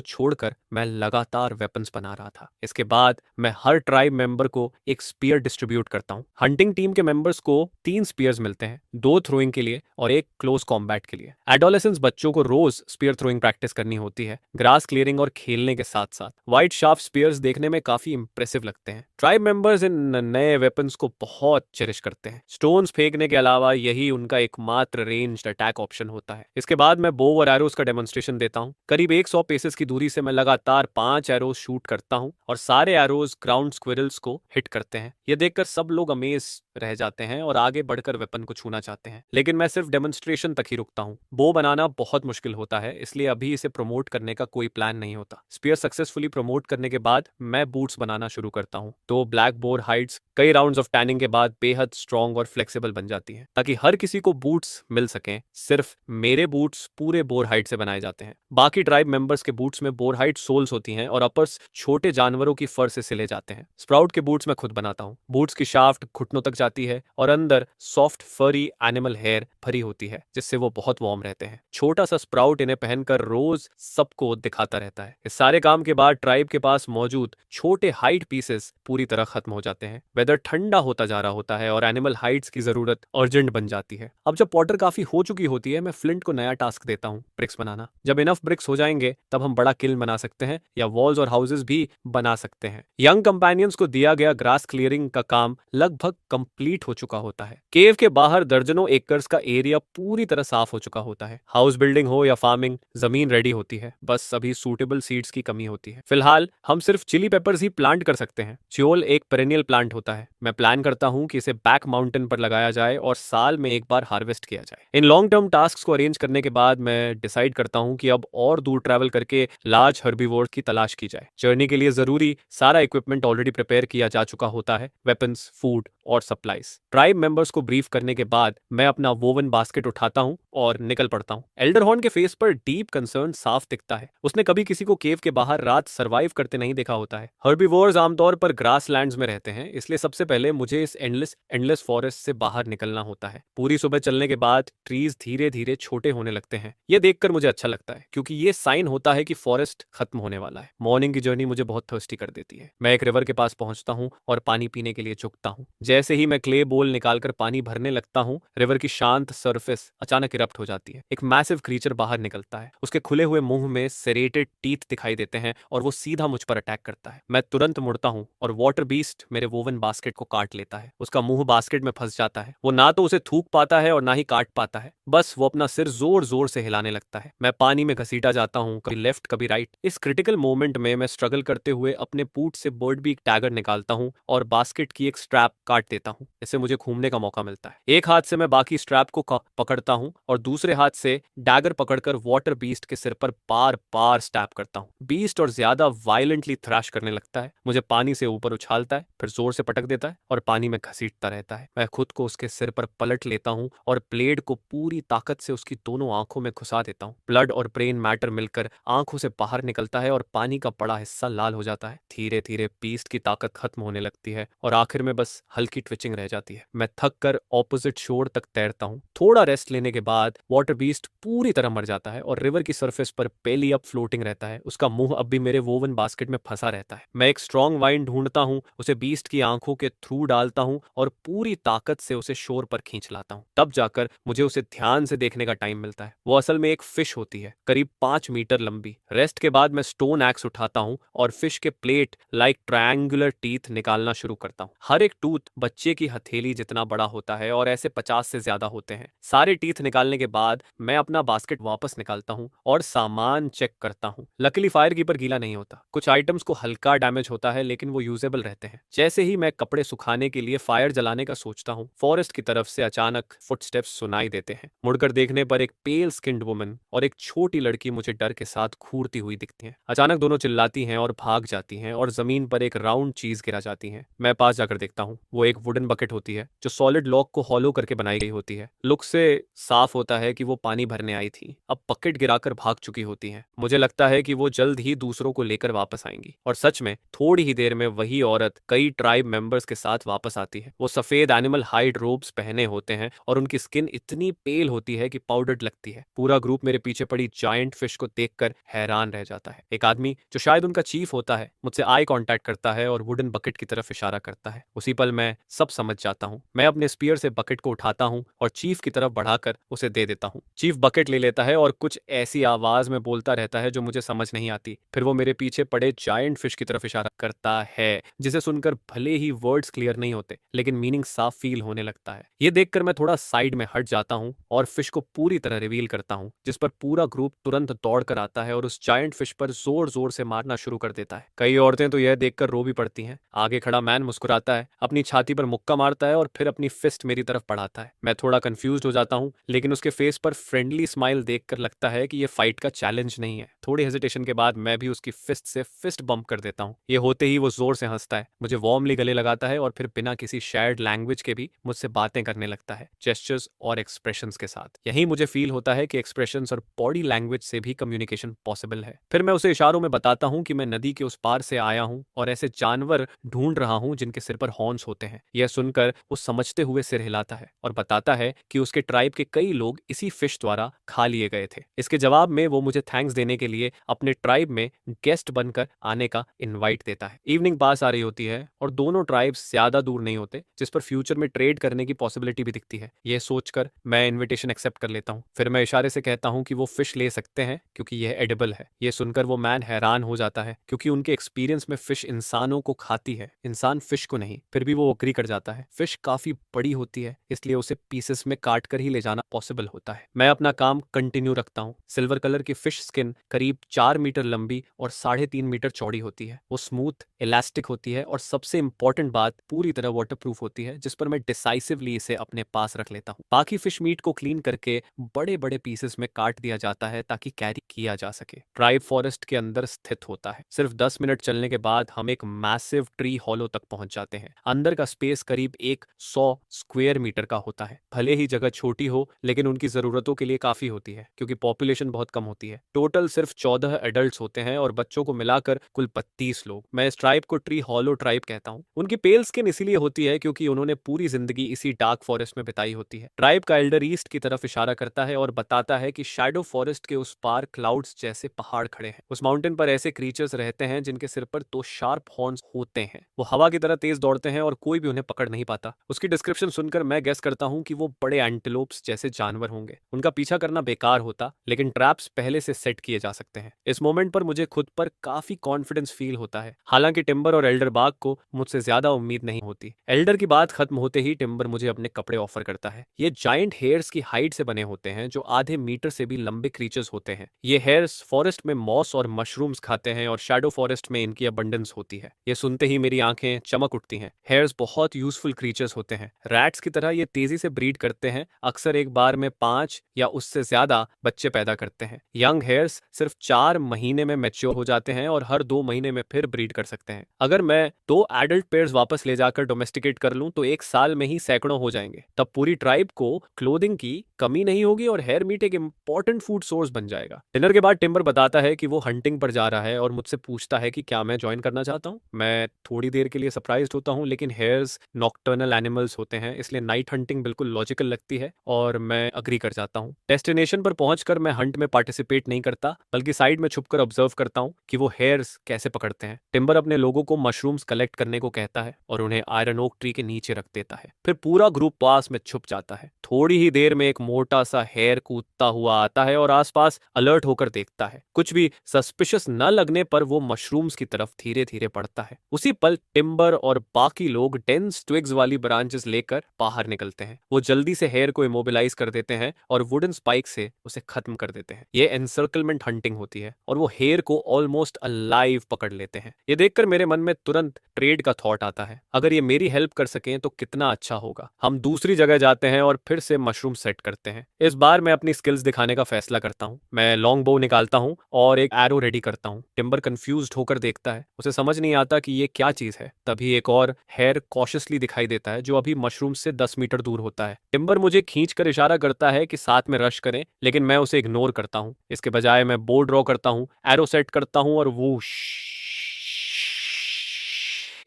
छोड़कर मैं लगातार वेपन्स बना रहा था। इसके बाद मैं हर ट्राइब मेंबर को एक स्पीयर डिस्ट्रीब्यूट करता हूँ। हंटिंग टीम के मेंबर्स को 3 स्पीयर्स मिलते हैं, 2 थ्रोइंग के लिए और एक क्लोज कॉम्बैट के लिए। एडोलेसेंस बच्चों को रोज स्पीयर थ्रोइंग प्रैक्टिस करनी होती है, ग्रास क्लियरिंग और खेलने के साथ साथ। व्हाइट शार्प स्पीयर्स देखने में काफी इंप्रेसिव लगते हैं। ट्राइब मेंबर्स इन नए वेपन्स को बहुत चेरिश करते हैं। स्टोन्स फेंकने के अलावा यही उनका एकमात्र रेंज्ड अटैक ऑप्शन होता है। इसके बाद मैं बो और एरोज का डेमोन्स्ट्रेशन देता हूँ। करीब 100 पेसेस की दूरी से मैं लगातार 5 एरोज शूट करता हूँ और सारे एरोज ग्राउंड स्क्विरल्स को हिट करते हैं। यह देखकर सब लोग अमेज रह जाते हैं और आगे बढ़कर वेपन को छूना चाहते हैं, लेकिन मैं सिर्फ डेमोन्स्ट्रेशन तक ही रुकता हूँ। बो बनाना बहुत मुश्किल होता है, इसलिए अभी इसे प्रमोट करने का कोई प्लान नहीं होता। स्पीयर सक्सेसफुली प्रमोट करने के बाद मैं बूट्स बनाना शुरू करता हूँ। तो ब्लैक बोर हाइड्स कई राउंड्स ऑफ टैनिंग के बाद बेहद स्ट्रॉन्ग और फ्लेक्सिबल बन जाती है ताकि हर किसी को बूट्स मिल सकें। सिर्फ मेरे बूट्स पूरे बोर हाइड से बनाए जाते हैं। बाकी ट्राइब मेंबर्स के बूट्स में बोर हाइड सोल्स होती हैं और अपर्स छोटे जानवरों की फर से सिले जाते हैं। स्प्राउट के बूट्स मैं खुद बनाता हूँ। बूट्स की शाफ्ट घुटनों तक जाती है और अंदर सॉफ्ट फरी एनिमल हेयर भरी होती है जिससे वो बहुत वार्म रहते हैं। छोटा सा स्प्राउट इन्हें पहनकर रोज सबको दिखाता रहता है। इस सारे काम के बाद ट्राइब के पास मौजूद छोटे हाइड पीसेस पूरी तरह खत्म हो जाते हैं। वेदर ठंडा होता जा रहा होता है और एनिमल हाइड्स की जरूरत अर्जेंट बन जाती है। अब जब पॉटर काफी हो चुकी होती है, मैं फ्लिंट को नया टास्क देता हूँ, ब्रिक्स बनाना। जब इनफ ब्रिक्स हो जाएंगे तब हम बड़ा किल्न बना सकते हैं या वॉल्स और हाउसेस भी बना सकते हैं। यंग कंपेनियंस को दिया गया ग्रास क्लियरिंग का काम लगभग कंप्लीट हो चुका होता है। केव के बाहर दर्जनों एकर्स का एरिया पूरी तरह साफ हो चुका होता है। हाउस बिल्डिंग हो या फार्मिंग, जमीन रेडी होती है, बस अभी सूटेबल सीड्स की कमी होती है। फिलहाल हम सिर्फ चिली पेपर्स ही प्लांट कर सकते हैं। चियोल एक पेरेनियल प्लांट होता है। मैं प्लान करता हूँ कि इसे बैक माउंटेन पर लगाया जाए और साल में एक बार हार्वेस्ट किया जाए। इन लॉन्ग टर्म टास्क को अरेंज करने के बाद मैं डिसाइड करता हूँ कि अब और दूर ट्रैवल करके लार्ज हर्बीवोर्स की तलाश की जाए। जर्नी के लिए जरूरी सारा इक्विपमेंट ऑलरेडी प्रिपेयर किया जा चुका होता है, वेपन्स, फूड और सप्लाईज। ट्राइब मेंबर्स को ब्रीफ करने के बाद मैं अपना वोवन बास्केट उठाता हूँ और निकल पड़ता हूँ। एल्डरहॉर्न के फेस पर डीप कंसर्न साफ दिखता है। उसने कभी किसी को केव के बाहर रात सर्वाइव करते नहीं देखा होता है। हर्बीवोर्स आमतौर पर ग्रास लैंड्स में रहते हैं, इसलिए सबसे पहले मुझे इस एंडलेस फॉरेस्ट से बाहर निकलना होता है। पूरी सुबह चलने के बाद ट्रीज धीरे धीरे छोटे होने लगते हैं। यह देखकर मुझे अच्छा लगता है क्योंकि ये साइन होता है कि फॉरेस्ट खत्म होने वाला है। मॉर्निंग की जर्नी मुझे बहुत थर्स्टी कर देती है। मैं एक रिवर के पास पहुंचता हूं और पानी पीने के लिए झुकता हूं। जैसे ही मैं क्ले बोल निकालकर पानी भरने लगता हूं, रिवर की शांत सरफेस अचानक इरप्ट हो जाती है। एक मैसिव क्रीचर बाहर निकलता है। उसके खुले हुए मुंह में सेरेटेड टीथ दिखाई देते हैं और वो सीधा मुझ पर अटैक करता है। मैं तुरंत मुड़ता हूं और वाटर बीस्ट मेरे वोवन बास्केट को काट लेता है। उसका मुंह बास्केट में फंस जाता है। वो ना तो उसे थूक पाता है और ना ही काट पाता है, बस वो अपना सिर जोर जोर से हिलाने लगता है। मैं पानी में घसीटा जाता हूँ, कभी लेफ्ट कभी राइट। इस क्रिटिकल मोमेंट में मैं स्ट्रगल करते हुए अपने पूट से बर्ड बीक टैगर निकालता हूँ और बास्केट की एक स्ट्रैप काट देता हूँ। इससे मुझे घूमने का मौका मिलता है। एक हाथ से मैं बाकी स्ट्रैप को पकड़ता हूँ और दूसरे हाथ से डैगर पकड़कर वाटर बीस्ट के सिर पर बार बार स्टैप करता हूँ। बीस्ट और ज्यादा वायलेंटली थ्रैश करने लगता है, मुझे पानी से ऊपर उछालता है, फिर जोर से पटक देता है और पानी में घसीटता रहता है। मैं खुद को उसके सिर पर पलट लेता हूँ और ब्लेड को पूरी ताकत से उसकी दोनों आंखों में घुसा देता हूँ। ब्लड और ब्रेन मैटर मिलकर आंखों से बाहर निकलता है और पानी का बड़ा हिस्सा लाल हो जाता है। धीरे धीरे बीस्ट की ताकत खत्म होने लगती है और आखिर में बस हल्की ट्विचिंग रह जाती है। मैं थक कर ऑपोजिट शोर तक तैरता हूँ। थोड़ा रेस्ट लेने के बाद वाटर बीस्ट पूरी तरह मर जाता है और रिवर की सरफेस पर बेली अप फ्लोटिंग रहता है। उसका मुंह अब भी मेरे वोवन बास्केट में फंसा रहता है। मैं एक स्ट्रॉन्ग वाइन ढूंढता हूँ, उसे बीस्ट की आंखों के थ्रू डालता हूँ और पूरी ताकत से उसे शोर पर खींच लाता हूँ। तब जाकर मुझे उसे ध्यान से देखने का टाइम मिलता है। वो असल में एक फिश होती है, करीब 5 मीटर लंबी। रेस्ट के बाद मैं स्टोन एक्स उठाता हूँ और फिश के प्लेट लाइक ट्रायंगुलर टीथ निकालना शुरू करता हूँ। हर एक टूथ बच्चे की हथेली जितना बड़ा होता है और ऐसे 50 से ज्यादा होते हैं। सारे टीथ निकालने के बाद मैं अपना बास्केट वापस निकालता हूँ और सामान चेक करता हूँ। लकीली फायर कीपर गीला नहीं होता। कुछ आइटम्स को हल्का डैमेज होता है लेकिन वो यूजेबल रहते हैं। जैसे ही मैं कपड़े सुखाने के लिए फायर जलाने का सोचता हूँ, फॉरेस्ट की तरफ से अचानक फुटस्टेप्स सुनाई देते हैं। मुड़कर देखने पर एक पेल स्किन्ड वुमन और एक छोटी लड़की मुझे डर के साथ घूरती हुई दिखती हैं। अचानक दोनों चिल्लाती हैं और भाग जाती हैं और जमीन पर एक राउंड चीज गिरा जाती हैं। मैं पास जाकर देखता हूँ। वो एक वुडन बकेट होती है जो सॉलिड लॉक को हॉलो करके बनाई गई होती है। लुक से साफ होता है कि वो पानी भरने आई थी, अब बकेट गिराकर भाग चुकी होती हैं। मुझे लगता है कि वो जल्द ही दूसरों को लेकर वापस आएंगी और सच में थोड़ी ही देर में वही औरत कई ट्राइब मेंबर्स के साथ वापस आती है। वो सफेद एनिमल हाइड रोब्स पहने होते हैं और उनकी स्किन इतनी पेल होती है कि पाउडर्ड लगती है। पूरा ग्रुप मेरे पीछे पड़ी जायंट फिश को देखकर हैरान रह जाता है। एक आदमी जो शायद उनका चीफ होता है मुझसे आई कांटेक्ट करता है और वुडन बकेट की तरफ इशारा करता है। उसी पल मैं सब समझ जाता हूँ। मैं अपने स्पीयर से बकेट को उठाता हूँ और चीफ की तरफ बढ़ाकर उसे दे देता हूँ। चीफ बकेट ले लेता है और कुछ ऐसी आवाज में बोलता रहता है जो मुझे समझ नहीं आती। फिर वो मेरे पीछे पड़े जायंट फिश की तरफ इशारा करता है, जिसे सुनकर भले ही वर्ड्स क्लियर नहीं होते लेकिन मीनिंग साफ फील होने लगता है। ये देखकर मैं थोड़ा साइड में हट जाता हूँ और फिश को पूरी तरह रिवील करता हूँ, जिस पर पूरा ग्रुप तुरंत दौड़ कर आता है और उस जायंट फिश पर जोर जोर से मारना शुरू कर देता है। कई औरतें तो यह देखकर रो भी पड़ती हैं। आगे खड़ा मैन मुस्कुराता है, अपनी छाती पर मुक्का मारता है और फिर अपनी फिस्ट मेरी तरफ बढ़ाता है। मैं थोड़ा कंफ्यूज हो जाता हूँ लेकिन उसके फेस पर फ्रेंडली स्माइल देखकर लगता है कि ये फाइट का चैलेंज नहीं है। थोड़ी हेजिटेशन के बाद मैं भी उसकी फिस्ट से फिस्ट बम्प कर देता हूँ। ये होते ही वो जोर से हंसता है, मुझे वार्मली गले लगाता है और फिर बिना किसी शेयर्ड लैंग्वेज के भी मुझसे बातें करने लगता है, जेस्चर्स और एक्सप्रेशंस के साथ। यही मुझे फील होता है कि एक्सप्रेशंस और बॉडी लैंग्वेज से भी कम्युनिकेशन पॉसिबल है। फिर मैं उसे इशारों में बताता हूँ कि मैं नदी के उस पार से आया हूँ और ऐसे जानवर ढूंढ रहा हूँ जिनके सिर पर हॉर्न्स होते हैं। यह सुनकर वो समझते हुए सिर हिलाता है और बताता है कि उसके ट्राइब के कई लोग इसी फिश द्वारा खा लिए गए थे। इसके जवाब में वो मुझे थैंक्स देने के लिए अपने ट्राइब में गेस्ट बनकर आने का इनवाइट देता है। इवनिंग पास आ रही होती है और दोनों ट्राइब्स ज्यादा दूर नहीं होते, जिस पर फ्यूचर में ट्रेड करने की पॉसिबिलिटी भी दिखती है। यह सोचकर मैं इनविटेशन एक्सेप्ट कर लेता हूँ। फिर मैं इशारे से कहता हूँ कि वो फिश ले सकते हैं क्योंकि यह एडिबल है। यह सुनकर वो मैन हैरान हो जाता है क्योंकि उनके एक्सपीरियंस में फिश इंसानों को खाती है, इंसान फिश को नहीं। फिर भी वो अग्री कर जाता है। फिश काफी बड़ी होती है इसलिए उसे पीसेस में काट कर ही ले जाना पॉसिबल होता है। मैं अपना काम कंटिन्यू रखता हूँ। सिल्वर कलर की फिश स्किन करीब 4 मीटर लंबी और 3.5 मीटर चौड़ी होती है। वो स्मूथ इलास्टिक होती है और सबसे इंपॉर्टेंट बात, पूरी तरह वाटरप्रूफ होती है, जिस पर मैं डिसाइसिवली इसे अपने पास रख लेता हूँ। बाकी फिश मीट को क्लीन करके बड़े बड़े पीसेस में काट दिया जाता है ताकि कैरी किया जा सके। ट्राइब फॉरेस्ट के अंदर स्थित होता है। सिर्फ 10 मिनट चलने के बाद हम एक मैसिव ट्री हॉलो तक पहुंच जाते हैं। अंदर का स्पेस करीब 100 स्क्वायर मीटर का होता है। भले ही जगह छोटी हो लेकिन उनकी जरूरतों के लिए काफी होती है क्योंकि पॉपुलेशन बहुत कम होती है। टोटल सिर्फ 14 एडल्ट्स होते हैं और बच्चों को मिलाकर कुल 32 लोग। मैं इस ट्राइब को ट्री हॉलो ट्राइब कहता हूँ। उनकी पेल स्किन इसीलिए होती है क्योंकि उन्होंने पूरी जिंदगी इसी डार्क फॉरेस्ट में बिताई होती है। ट्राइब का एल्डर ईस्ट की तरफ इशारा करता है और बताता है कि शैडो फॉरेस्ट के उस पार क्लाउड्स जैसे पहाड़ खड़े हैं। उस माउंटेन पर ऐसे क्रीचर्स रहते हैं जिनके सिर पर 2 शार्प हॉर्न्स होते हैं। वो हवा की तरह तेज दौड़ते हैं और कोई भी उन्हें पकड़ नहीं पाता। उसकी डिस्क्रिप्शन सुनकर मैं गेस करता हूँ कि वो बड़े एंटीलोप्स जैसे जानवर होंगे। उनका पीछा करना बेकार होता लेकिन ट्रैप्स पहले से सेट किए जा सकते हैं। इस मोमेंट पर मुझे खुद पर काफी कॉन्फिडेंस फील होता है। हालांकि टिम्बर और एल्डर बाग को मुझसे ज्यादा उम्मीद नहीं होती। एल्डर की बात खत्म होते ही टिम्बर मुझे अपने कपड़े ऑफर करता है। ये जायंट हेयर्स की हाइड से बने होते हैं जो आधे मीटर से भी लंबे क्रीचर्स होते हैं। ये हेयर्स फॉरेस्ट में मॉस और मशरूम्स खाते हैं और शैडो फॉरेस्ट में इनकी अबंडेंस होती है। ये सुनते ही मेरी आंखें चमक उठती हैं। हेयर्स बहुत यूजफुल क्रीचर्स होते हैं। रैट्स की तरह ये तेजी से ब्रीड करते हैं, अक्सर एक बार में 5 या उससे ज्यादा बच्चे पैदा करते हैं। यंग हेयर्स सिर्फ 4 महीने में मैच्योर हो जाते हैं और हर 2 महीने में फिर ब्रीड कर सकते हैं। अगर मैं 2 एडल्ट पेयर्स वापस ले जाकर डोमेस्टिकेट कर लूं तो 1 साल में ही सैकड़ों हो जाएंगे। तब पूरी ट्राइब को क्लोथिंग की कमी नहीं होगी और हेयर मीट एक इंपॉर्टेंट फूड सोर्स बन जाएगा। डिनर के बाद टिम्बर बताता है कि वो हंटिंग पर जा रहा है और मुझसे पूछता है कि क्या मैं ज्वाइन करना चाहता हूँ। मैं थोड़ी देर के लिए सरप्राइज्ड होता हूँ, लेकिन हेयर्स नॉक्टर्नल एनिमल्स होते हैं, इसलिए नाइट हंटिंग बिल्कुल लॉजिकल लगती है और मैं अग्री कर जाता हूँ। डेस्टिनेशन पर पहुंचकर मैं हंट में पार्टिसिपेट नहीं करता, बल्कि साइड में छुपकर ऑब्जर्व करता हूँ कि वो हेयर्स कैसे पकड़ते हैं। टिम्बर अपने लोगों को मशरूम्स कलेक्ट करने को कहता है और उन्हें आयरन ओक ट्री के नीचे रख देता है। फिर पूरा ग्रुप पास में छुप जाता है। थोड़ी ही देर में एक मोटा सा हेयर कूदता हुआ आता है और आसपास अलर्ट होकर देखता है। कुछ भी सस्पिशियस न लगने पर वो मशरूम्स की तरफ धीरे धीरे बढ़ता है। उसी पल टिम्बर और बाकी लोग डेंस ट्विग्स वाली ब्रांचेस लेकर बाहर निकलते हैं। वो जल्दी से हेयर को इमोबिलाइज कर देते हैं और वुडन स्पाइक से उसे खत्म कर देते हैं। ये एनसर्कलमेंट हंटिंग होती है और वो हेयर को ऑलमोस्ट अलाइव पकड़ लेते हैं। ये देखकर मेरे मन में तुरंत ट्रेड का थॉट आता है। अगर ये मेरी हेल्प कर सकें तो कितना अच्छा होगा। हम दूसरी जगह जाते हैं और फिर से मशरूम सेट करते हैं। इस बार मैं अपनी स्किल्स दिखाने का फैसला करता हूँ। मैं लॉन्ग बो निकालता हूँ और एक एरो रेडी करता हूँ। टिम्बर कंफ्यूज्ड होकर देखता है, उसे समझ नहीं आता कि ये क्या चीज है। तभी एक और हेयर कॉशियसली दिखाई देता है जो अभी मशरूम से 10 मीटर दूर होता है। टिम्बर मुझे खींच कर इशारा करता है कि साथ में रश करें, लेकिन मैं उसे इग्नोर करता हूँ। इसके बजाय मैं बो ड्रॉ करता हूँ, एरो सेट करता हूँ और वूश,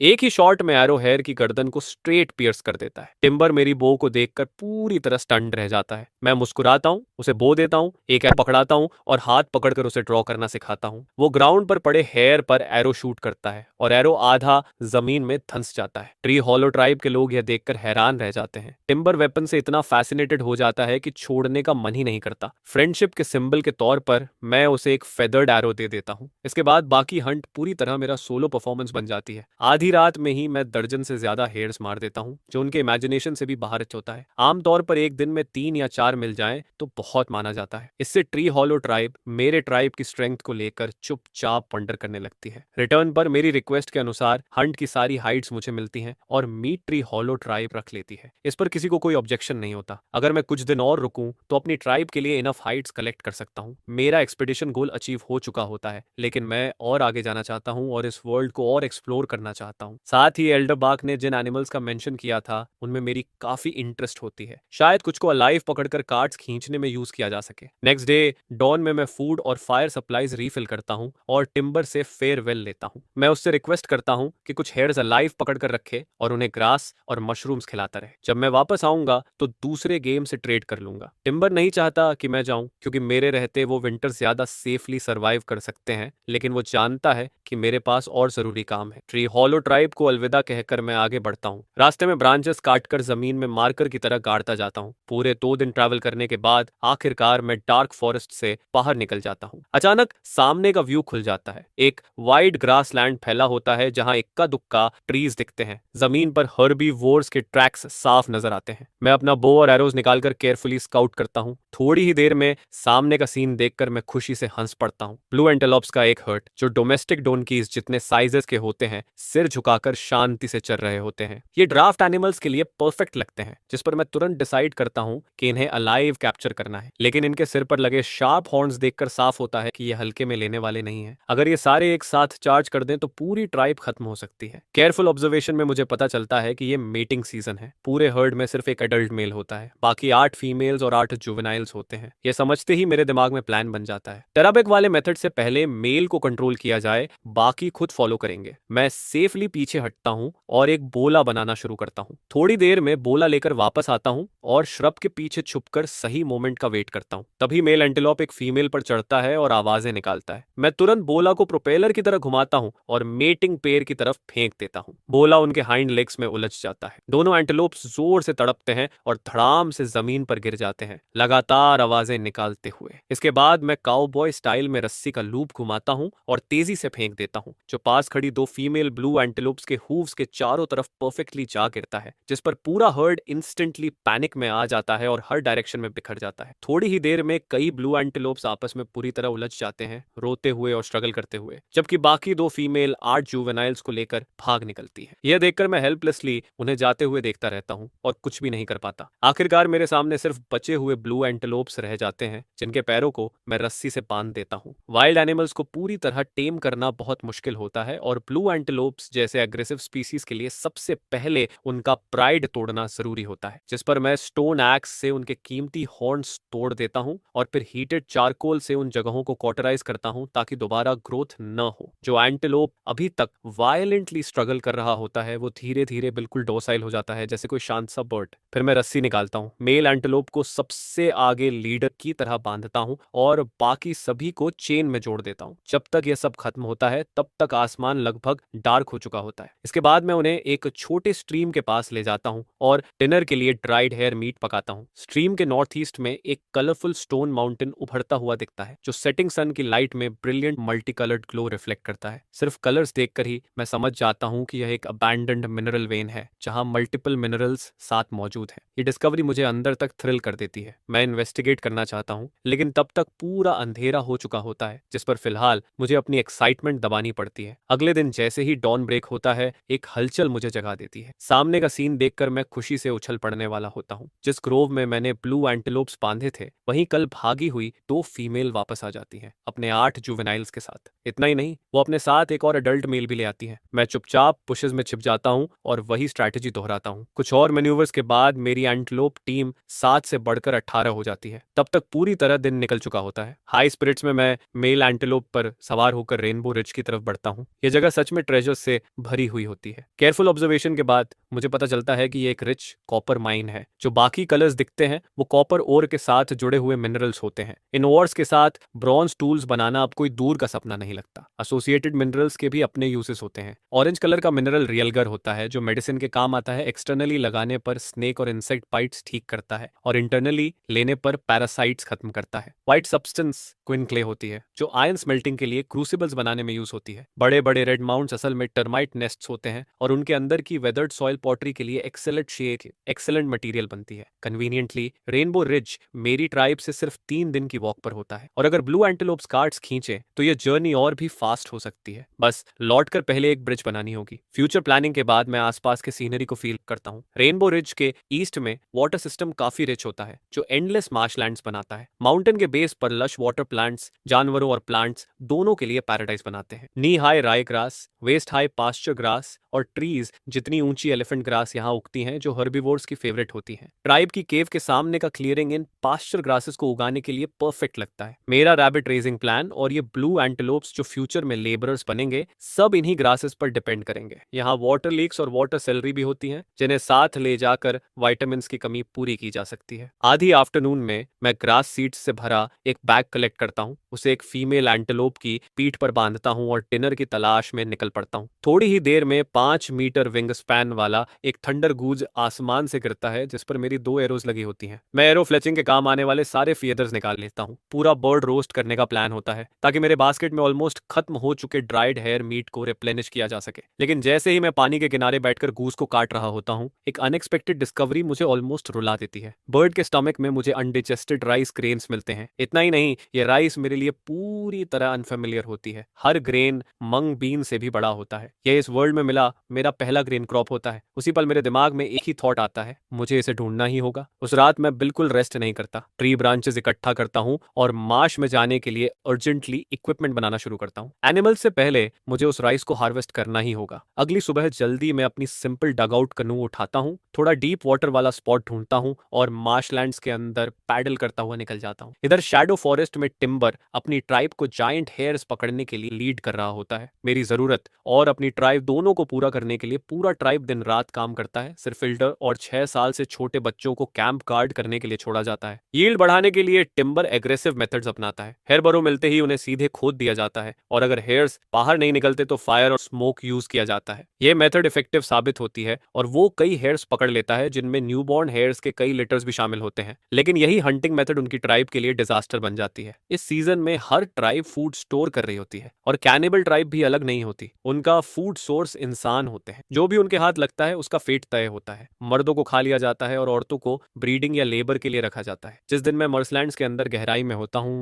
एक ही शॉट में एरो हेयर की गर्दन को स्ट्रेट पियर्स कर देता है। टिम्बर मेरी बो को देखकर पूरी तरह स्टन्ड रह जाता है। मैं मुस्कुराता हूँ, उसे बो देता हूँ, एक एरो पकड़ाता हूँ और हाथ पकड़कर उसे ड्रॉ करना सिखाता हूँ। वो ग्राउंड पर पड़े हेयर पर एरो शूट करता है और एरो आधा जमीन में धंस जाता है। ट्री हॉलो ट्राइब के लोग यह देखकर हैरान रह जाते हैं। टिम्बर वेपन से इतना फैसिनेटेड हो जाता है कि छोड़ने का मन ही नहीं करता। फ्रेंडशिप के सिंबल के तौर पर मैं उसे एक फेदर्ड एरो दे देता हूँ। इसके बाद बाकी हंट पूरी तरह मेरा सोलो परफॉर्मेंस बन जाती है। आधी रात में ही मैं दर्जन से ज्यादा हेयर्स मार देता हूँ, जो उनके इमेजिनेशन से भी बाहर होता है। आमतौर पर एक दिन में 3 या 4 मिल जाएं तो बहुत माना जाता है। इससे ट्री हॉलो ट्राइब मेरे ट्राइब की स्ट्रेंथ को लेकर चुपचाप वंडर करने लगती है। रिटर्न पर मेरी रिक्वेस्ट के अनुसार हंट की सारी हाइट्स मुझे मिलती हैं और मीट ट्री हॉलो ट्राइब रख लेती है। इस पर किसी को कोई ऑब्जेक्शन नहीं होता। अगर मैं कुछ दिन और रुकूं तो अपनी ट्राइब के लिए इनफ हाइट्स कलेक्ट कर सकता हूँ। मेरा एक्सपेडिशन गोल अचीव हो चुका होता है, लेकिन मैं और आगे जाना चाहता हूँ और इस वर्ल्ड को और एक्सप्लोर करना चाहता हूँ। साथ ही एल्डर बाक ने जिन एनिमल्स का मेंशन किया था उनमें मेरी काफी इंटरेस्ट होती है। शायद कुछ को अलाइव पकड़कर कार्ड्स खींचने में यूज किया जा सके। नेक्स्ट डे डॉन में मैं फूड और फायर सप्लाईज रीफिल करता हूँ और टिम्बर से फेयरवेल लेता हूँ। मैं उससे रिक्वेस्ट करता हूँ कि कुछ हेयर्स अलाइव पकड़कर रखे और उन्हें ग्रास और मशरूम्स खिलाता रहे। जब मैं वापस आऊंगा तो दूसरे गेम से ट्रेड कर लूंगा। टिम्बर नहीं चाहता कि मैं जाऊं, क्योंकि मेरे रहते वो विंटर ज्यादा सेफली सर्वाइव कर सकते हैं, लेकिन वो जानता है कि मेरे पास और जरूरी काम है। ट्री हॉलो ट्राइब को अलविदा कहकर मैं आगे बढ़ता हूँ। रास्ते में ब्रांचेस काटकर जमीन में मार्कर की तरह गाड़ता जाता हूँ। पूरे 2 दिन ट्रैवल करने के बाद आखिरकार मैं डार्क फॉरेस्ट से बाहर निकल जाता हूँ। अचानक सामने का व्यू खुल जाता है। एक वाइड ग्रास लैंड फैला होता है जहाँ इक्का दुक्का ट्रीज दिखते हैं। जमीन पर हर्बी वोर्स के ट्रैक्स साफ नजर आते हैं। मैं अपना बो और एरोज निकालकर केयरफुली स्काउट करता हूँ। थोड़ी ही देर में सामने का सीन देखकर मैं खुशी से हंस पड़ता हूँ। ब्लू एंटेलोप्स का एक हर्ट, जो डोमेस्टिक डोनकीज जितने साइजेस के होते हैं, सिर झुकाकर शांति से चल रहे होते हैं। ये ड्राफ्ट एनिमल्स के लिए परफेक्ट लगते हैं, जिस पर मैं तुरंत डिसाइड करता हूँ कि इन्हें अलाइव कैप्चर करना है। लेकिन इनके सिर पर लगे शार्प हॉर्न्स देखकर साफ होता है कि ये हल्के में लेने वाले नहीं है। अगर ये सारे एक साथ चार्ज कर दें तो पूरी ट्राइब खत्म हो सकती है। केयरफुल ऑब्जर्वेशन में मुझे पता चलता है कि ये मेटिंग सीजन है। पूरे हर्ड में सिर्फ एक एडल्ट मेल होता है, बाकी 8 फीमेल्स और 8 जुवेनाइल्स होते हैं। ये समझते ही मेरे दिमाग में प्लान बन जाता है। टेराबेक वाले मेथड से पहले मेल को कंट्रोल किया जाए, बाकी खुद फॉलो करेंगे। मैं सेफली पीछे हटता हूँ और एक बोला बनाना शुरू करता हूँ। थोड़ी देर में बोला लेकर वापस आता हूँ और श्रब के पीछे छुपकर सही मोमेंट का वेट करता हूँ। तभी मेल एंटीलोप एक फीमेल पर चढ़ता है और आवाजें निकालता है। मैं तुरंत बोला को प्रोपेलर की तरह घुमाता हूँ और मेटिंग पेयर की तरफ फेंक देता हूँ। बोला उनके हाइंड लेग्स में उलझ जाता है। दोनों एंटीलोप्स जोर से तड़पते हैं और धड़ाम से जमीन पर गिर जाते हैं, लगातार आवाजें निकालते हुए। इसके बाद मैं काउबॉय स्टाइल में रस्सी का लूप घुमाता हूँ और तेजी से फेंक देता हूँ, जो पास खड़ी 2 फीमेल ब्लू एंटीलोप्स के हूव्स के चारों तरफ परफेक्टली जा गिरता है, जिस पर पूरा हर्ड इंस्टेंटली पैनिक में आ जाता है और हर डायरेक्शन में बिखर जाता है। थोड़ी ही देर में कई ब्लू एंटीलोप्स आपस में पूरी तरह उलझ जाते हैं, रोते हुए और स्ट्रगल करते हुए, जबकि बाकी 2 फीमेल 8 जुवेनाइल्स को लेकर भाग निकलती है। यह देखकर मैं हेल्पलेसली उन्हें जाते हुए देखता रहता हूँ और कुछ भी नहीं कर पाता। आखिरकार मेरे सामने सिर्फ बचे हुए ब्लू एंटीलोप्स रह जाते हैं, जिनके पैरों को मैं रस्सी से बांध देता हूँ। वाइल्ड एनिमल्स को पूरी तरह टेम करना बहुत मुश्किल होता है और ब्लू एंटीलोप्स जैसे एग्रेसिव स्पीसीज के लिए सबसे पहले उनका प्राइड तोड़ना जरूरी होता है, जिस पर मैं स्टोन एक्स से उनके कीमती हॉर्न्स तोड़ देता हूं और फिर हीटेड चारकोल से उन जगहों को कॉटराइज करता हूं ताकि दोबारा ग्रोथ न हो। जो एंटीलोप अभी तक वायलेंटली स्ट्रगल कर रहा होता है वो धीरे धीरे बिल्कुल डोसाइल हो जाता है, जैसे कोई शांत सा बर्ड। फिर मैं रस्सी निकालता हूँ, मेल एंटीलोप को सबसे आगे लीडर की तरह बांधता हूँ और बाकी सभी को चेन में जोड़ देता हूँ। जब तक यह सब खत्म होता है तब तक आसमान लगभग डार्क हो चुका होता है। इसके बाद मैं उन्हें एक छोटे स्ट्रीम के पास ले जाता हूँ और डिनर के लिए ड्राइड हेयर मीट पकाता हूँ। स्ट्रीम के नॉर्थ ईस्ट में एक कलरफुल स्टोन माउंटेन उभरता हुआ दिखता है जो सेटिंग सन की लाइट में brilliant multi coloured glow reflect करता है। सिर्फ कलर्स देखकर ही मैं समझ जाता हूँ कि यह एक अबैंडन्ड मिनरल वेन है जहाँ मल्टीपल मिनरल्स साथ मौजूद हैं। ये डिस्कवरी मुझे अंदर तक थ्रिल कर देती है। मैं इन्वेस्टिगेट करना चाहता हूँ लेकिन तब तक पूरा अंधेरा हो चुका होता है, जिस पर फिलहाल मुझे अपनी एक्साइटमेंट दबानी पड़ती है। अगले दिन जैसे ही डॉन ब्रेक होता है एक हलचल मुझे जगा देती है। सामने का सीन देखकर मैं खुशी से उछल पड़ने वाला होता हूँ। जिस ग्रोव में मैंने ब्लू एंटीलोप्स बांधे थे वहीं कल भागी हुई 2 फीमेल वापस आ जाती हैं अपने 8 जुवेनाइल्स के साथ। इतना ही नहीं, वो अपने साथ एक और अडल्ट मेल भी ले आती है। मैं चुपचाप बुशेस में छिप जाता हूँ और वही स्ट्रैटेजी दोहराता हूँ। कुछ और मैन्यूवर्स के बाद मेरी एंटीलोप टीम 7 से बढ़कर 18 हो जाती है। तब तक पूरी तरह दिन निकल चुका होता है। हाई स्पिरिट्स में मैं मेल एंटीलोप पर सवार होकर रेनबो रिज की तरफ बढ़ता हूँ। यह जगह सच में ट्रेजर से भरी हुई होती है। केयरफुल ऑब्जर्वेशन के बाद मुझे पता चलता है कि ये एक रिच कॉपर माइन है। जो बाकी कलर्स दिखते हैं वो कॉपर ओर के साथ जुड़े हुए मिनरल्स होते हैं। इन ओर्स के साथ ब्रॉन्ज टूल्स बनाना अब कोई दूर का सपना नहीं लगता। एसोसिएटेड मिनरल्स के भी अपने यूजेस होते हैं। ऑरेंज कलर का मिनरल रियलगर होता है जो मेडिसिन के काम आता है। एक्सटर्नली लगाने पर स्नेक और इंसेक्ट बाइट्स ठीक करता है और इंटरनली लेने पर पैरासाइट्स खत्म करता है। व्हाइट सब्सटेंस क्विन क्ले होती है जो आयन स्मेल्टिंग के लिए क्रूसिबल्स बनाने में यूज होती है। बड़े बड़े रेड माउंट्स असल में टर्माइट नेस्ट्स होते हैं और उनके अंदर की वेदर्ड सॉइल पॉटरी के लिए एक्सेलेंट मटेरियल बनती है। कन्वीनियंटली रेनबो रिज मेरी ट्राइब से सिर्फ 3 दिन की वॉक पर होता है और अगर ब्लू एंटीलोप्स कार्ड्स खींचे तो यह जर्नी और भी फास्ट हो सकती है। बस लौटकर पहले एक ब्रिज बनानी होगी। फ्यूचर प्लानिंग के बाद मैं आसपास के सीनरी को फील करता हूँ। रेनबो रिज के ईस्ट में वाटर सिस्टम काफी रिच होता है जो एंडलेस मार्शलैंड्स बनाता है। माउंटेन के बेस पर लश वाटर प्लांट्स जानवरों और प्लांट्स दोनों के लिए पैराडाइज बनाते हैं। Knee high rye grass, waist high pasture grass और ट्रीज जितनी ऊंची एलिफेंट ग्रास यहाँ उगती हैं जो हर्बीवोर्स की फेवरेट होती हैं। ट्राइब की केव के सामने का क्लियरिंग इन पास्चर ग्रासेस को उगाने के लिए परफेक्ट लगता है। मेरा रैबिट रेजिंग प्लान और ये ब्लू एंटीलोप्स जो फ्यूचर में लेबरर्स बनेंगे सब इन्हीं ग्रासेस पर डिपेंड करेंगे। यहाँ वाटर लीक्स और वाटर सेलरी भी होती हैं जिन्हें साथ ले जाकर विटामिन की कमी पूरी की जा सकती है। आधी आफ्टरनून में मैं ग्रास सीड्स से भरा एक बैग कलेक्ट करता हूँ, उसे एक फीमेल एंटीलोप की पीठ पर बांधता हूँ और डिनर की तलाश में निकल पड़ता हूँ। थोड़ी ही देर में 5 मीटर विंग स्पैन वाला एक थंडर गूज आसमान से गिरता है जिस पर मेरी 2 एरोज लगी होती हैं। मैं एरो फ्लेचिंग के काम आने वाले सारे फीदर्स निकाल लेता हूँ। पूरा बर्ड रोस्ट करने का प्लान होता है ताकि मेरे बास्केट में ऑलमोस्ट खत्म हो चुके ड्राइड हेयर मीट को रिप्लेनिश किया जा सके। लेकिन जैसे ही मैं पानी के किनारे बैठकर गूज को काट रहा होता हूँ एक अनएक्सपेक्टेड डिस्कवरी मुझे ऑलमोस्ट रुला देती है। बर्ड के स्टमक में मुझे अनडिजेस्टेड राइस ग्रेन्स मिलते हैं। इतना ही नहीं, ये राइस मेरे लिए पूरी तरह अनफेमिलियर होती है। हर ग्रेन मंग बीन से भी बड़ा होता है। यह इस वर्ल्ड में मिला मेरा पहला ग्रेन क्रॉप होता है। उसी पल मेरे दिमाग में एक ही थॉट आता है, मुझे इसे ढूंढना ही होगा। उस रात मैं बिल्कुल रेस्ट नहीं करता। ट्री ब्रांचेस इकट्ठा करता हूँ और मार्श में जाने के लिए अर्जेंटली इक्विपमेंट बनाना शुरू करता हूँ। एनिमल से पहले मुझे उस राइस को हार्वेस्ट करना ही होगा। अगली सुबह जल्दी मैं अपनी सिंपल डगआउट कनू उठाता हूँ, थोड़ा डीप वाटर वाला स्पॉट ढूंढता हूँ और मार्शलैंड्स के अंदर पैडल करता हुआ निकल जाता हूँ। इधर शैडो फॉरेस्ट में टिम्बर अपनी ट्राइब को जायंट हेयर्स पकड़ने के लिए लीड कर रहा होता है। मेरी जरूरत और अपनी ट्राइब दोनों को पूरा करने के लिए पूरा ट्राइब दिन रात काम करता है। सिर्फ फिल्टर और 6 साल से छोटे बच्चों को कैंप गार्ड करने के लिए छोड़ा जाता है। यील्ड बढ़ाने के लिए टिम्बर एग्रेसिव मेथड्स अपनाता है। हेयर बरो मिलते ही उन्हें सीधे खोद दिया जाता है और अगर हेयर्स बाहर नहीं निकलते तो फायर और स्मोक यूज किया जाता है। यह मेथड इफेक्टिव साबित होती है और वो कई हेयर्स पकड़ लेता है जिनमें न्यूबॉर्न हेयर्स के कई लिटर्स भी शामिल होते हैं। लेकिन यही हंटिंग मेथड उनकी ट्राइब के लिए डिजास्टर बन जाती है। इस सीजन में हर ट्राइब फूड स्टोर कर रही होती है और कैनिबल ट्राइब भी अलग नहीं होती। उनका फूड सोर्स इंसान होते हैं। जो भी उनके हाथ लगता है उसका फेट तय होता है। मर्दों को खा लिया जाता है और औरतों को ब्रीडिंग या लेबर के लिए रखा जाता है। जिस दिन मैं मर्सलैंड्स के अंदर गहराई में होता हूँ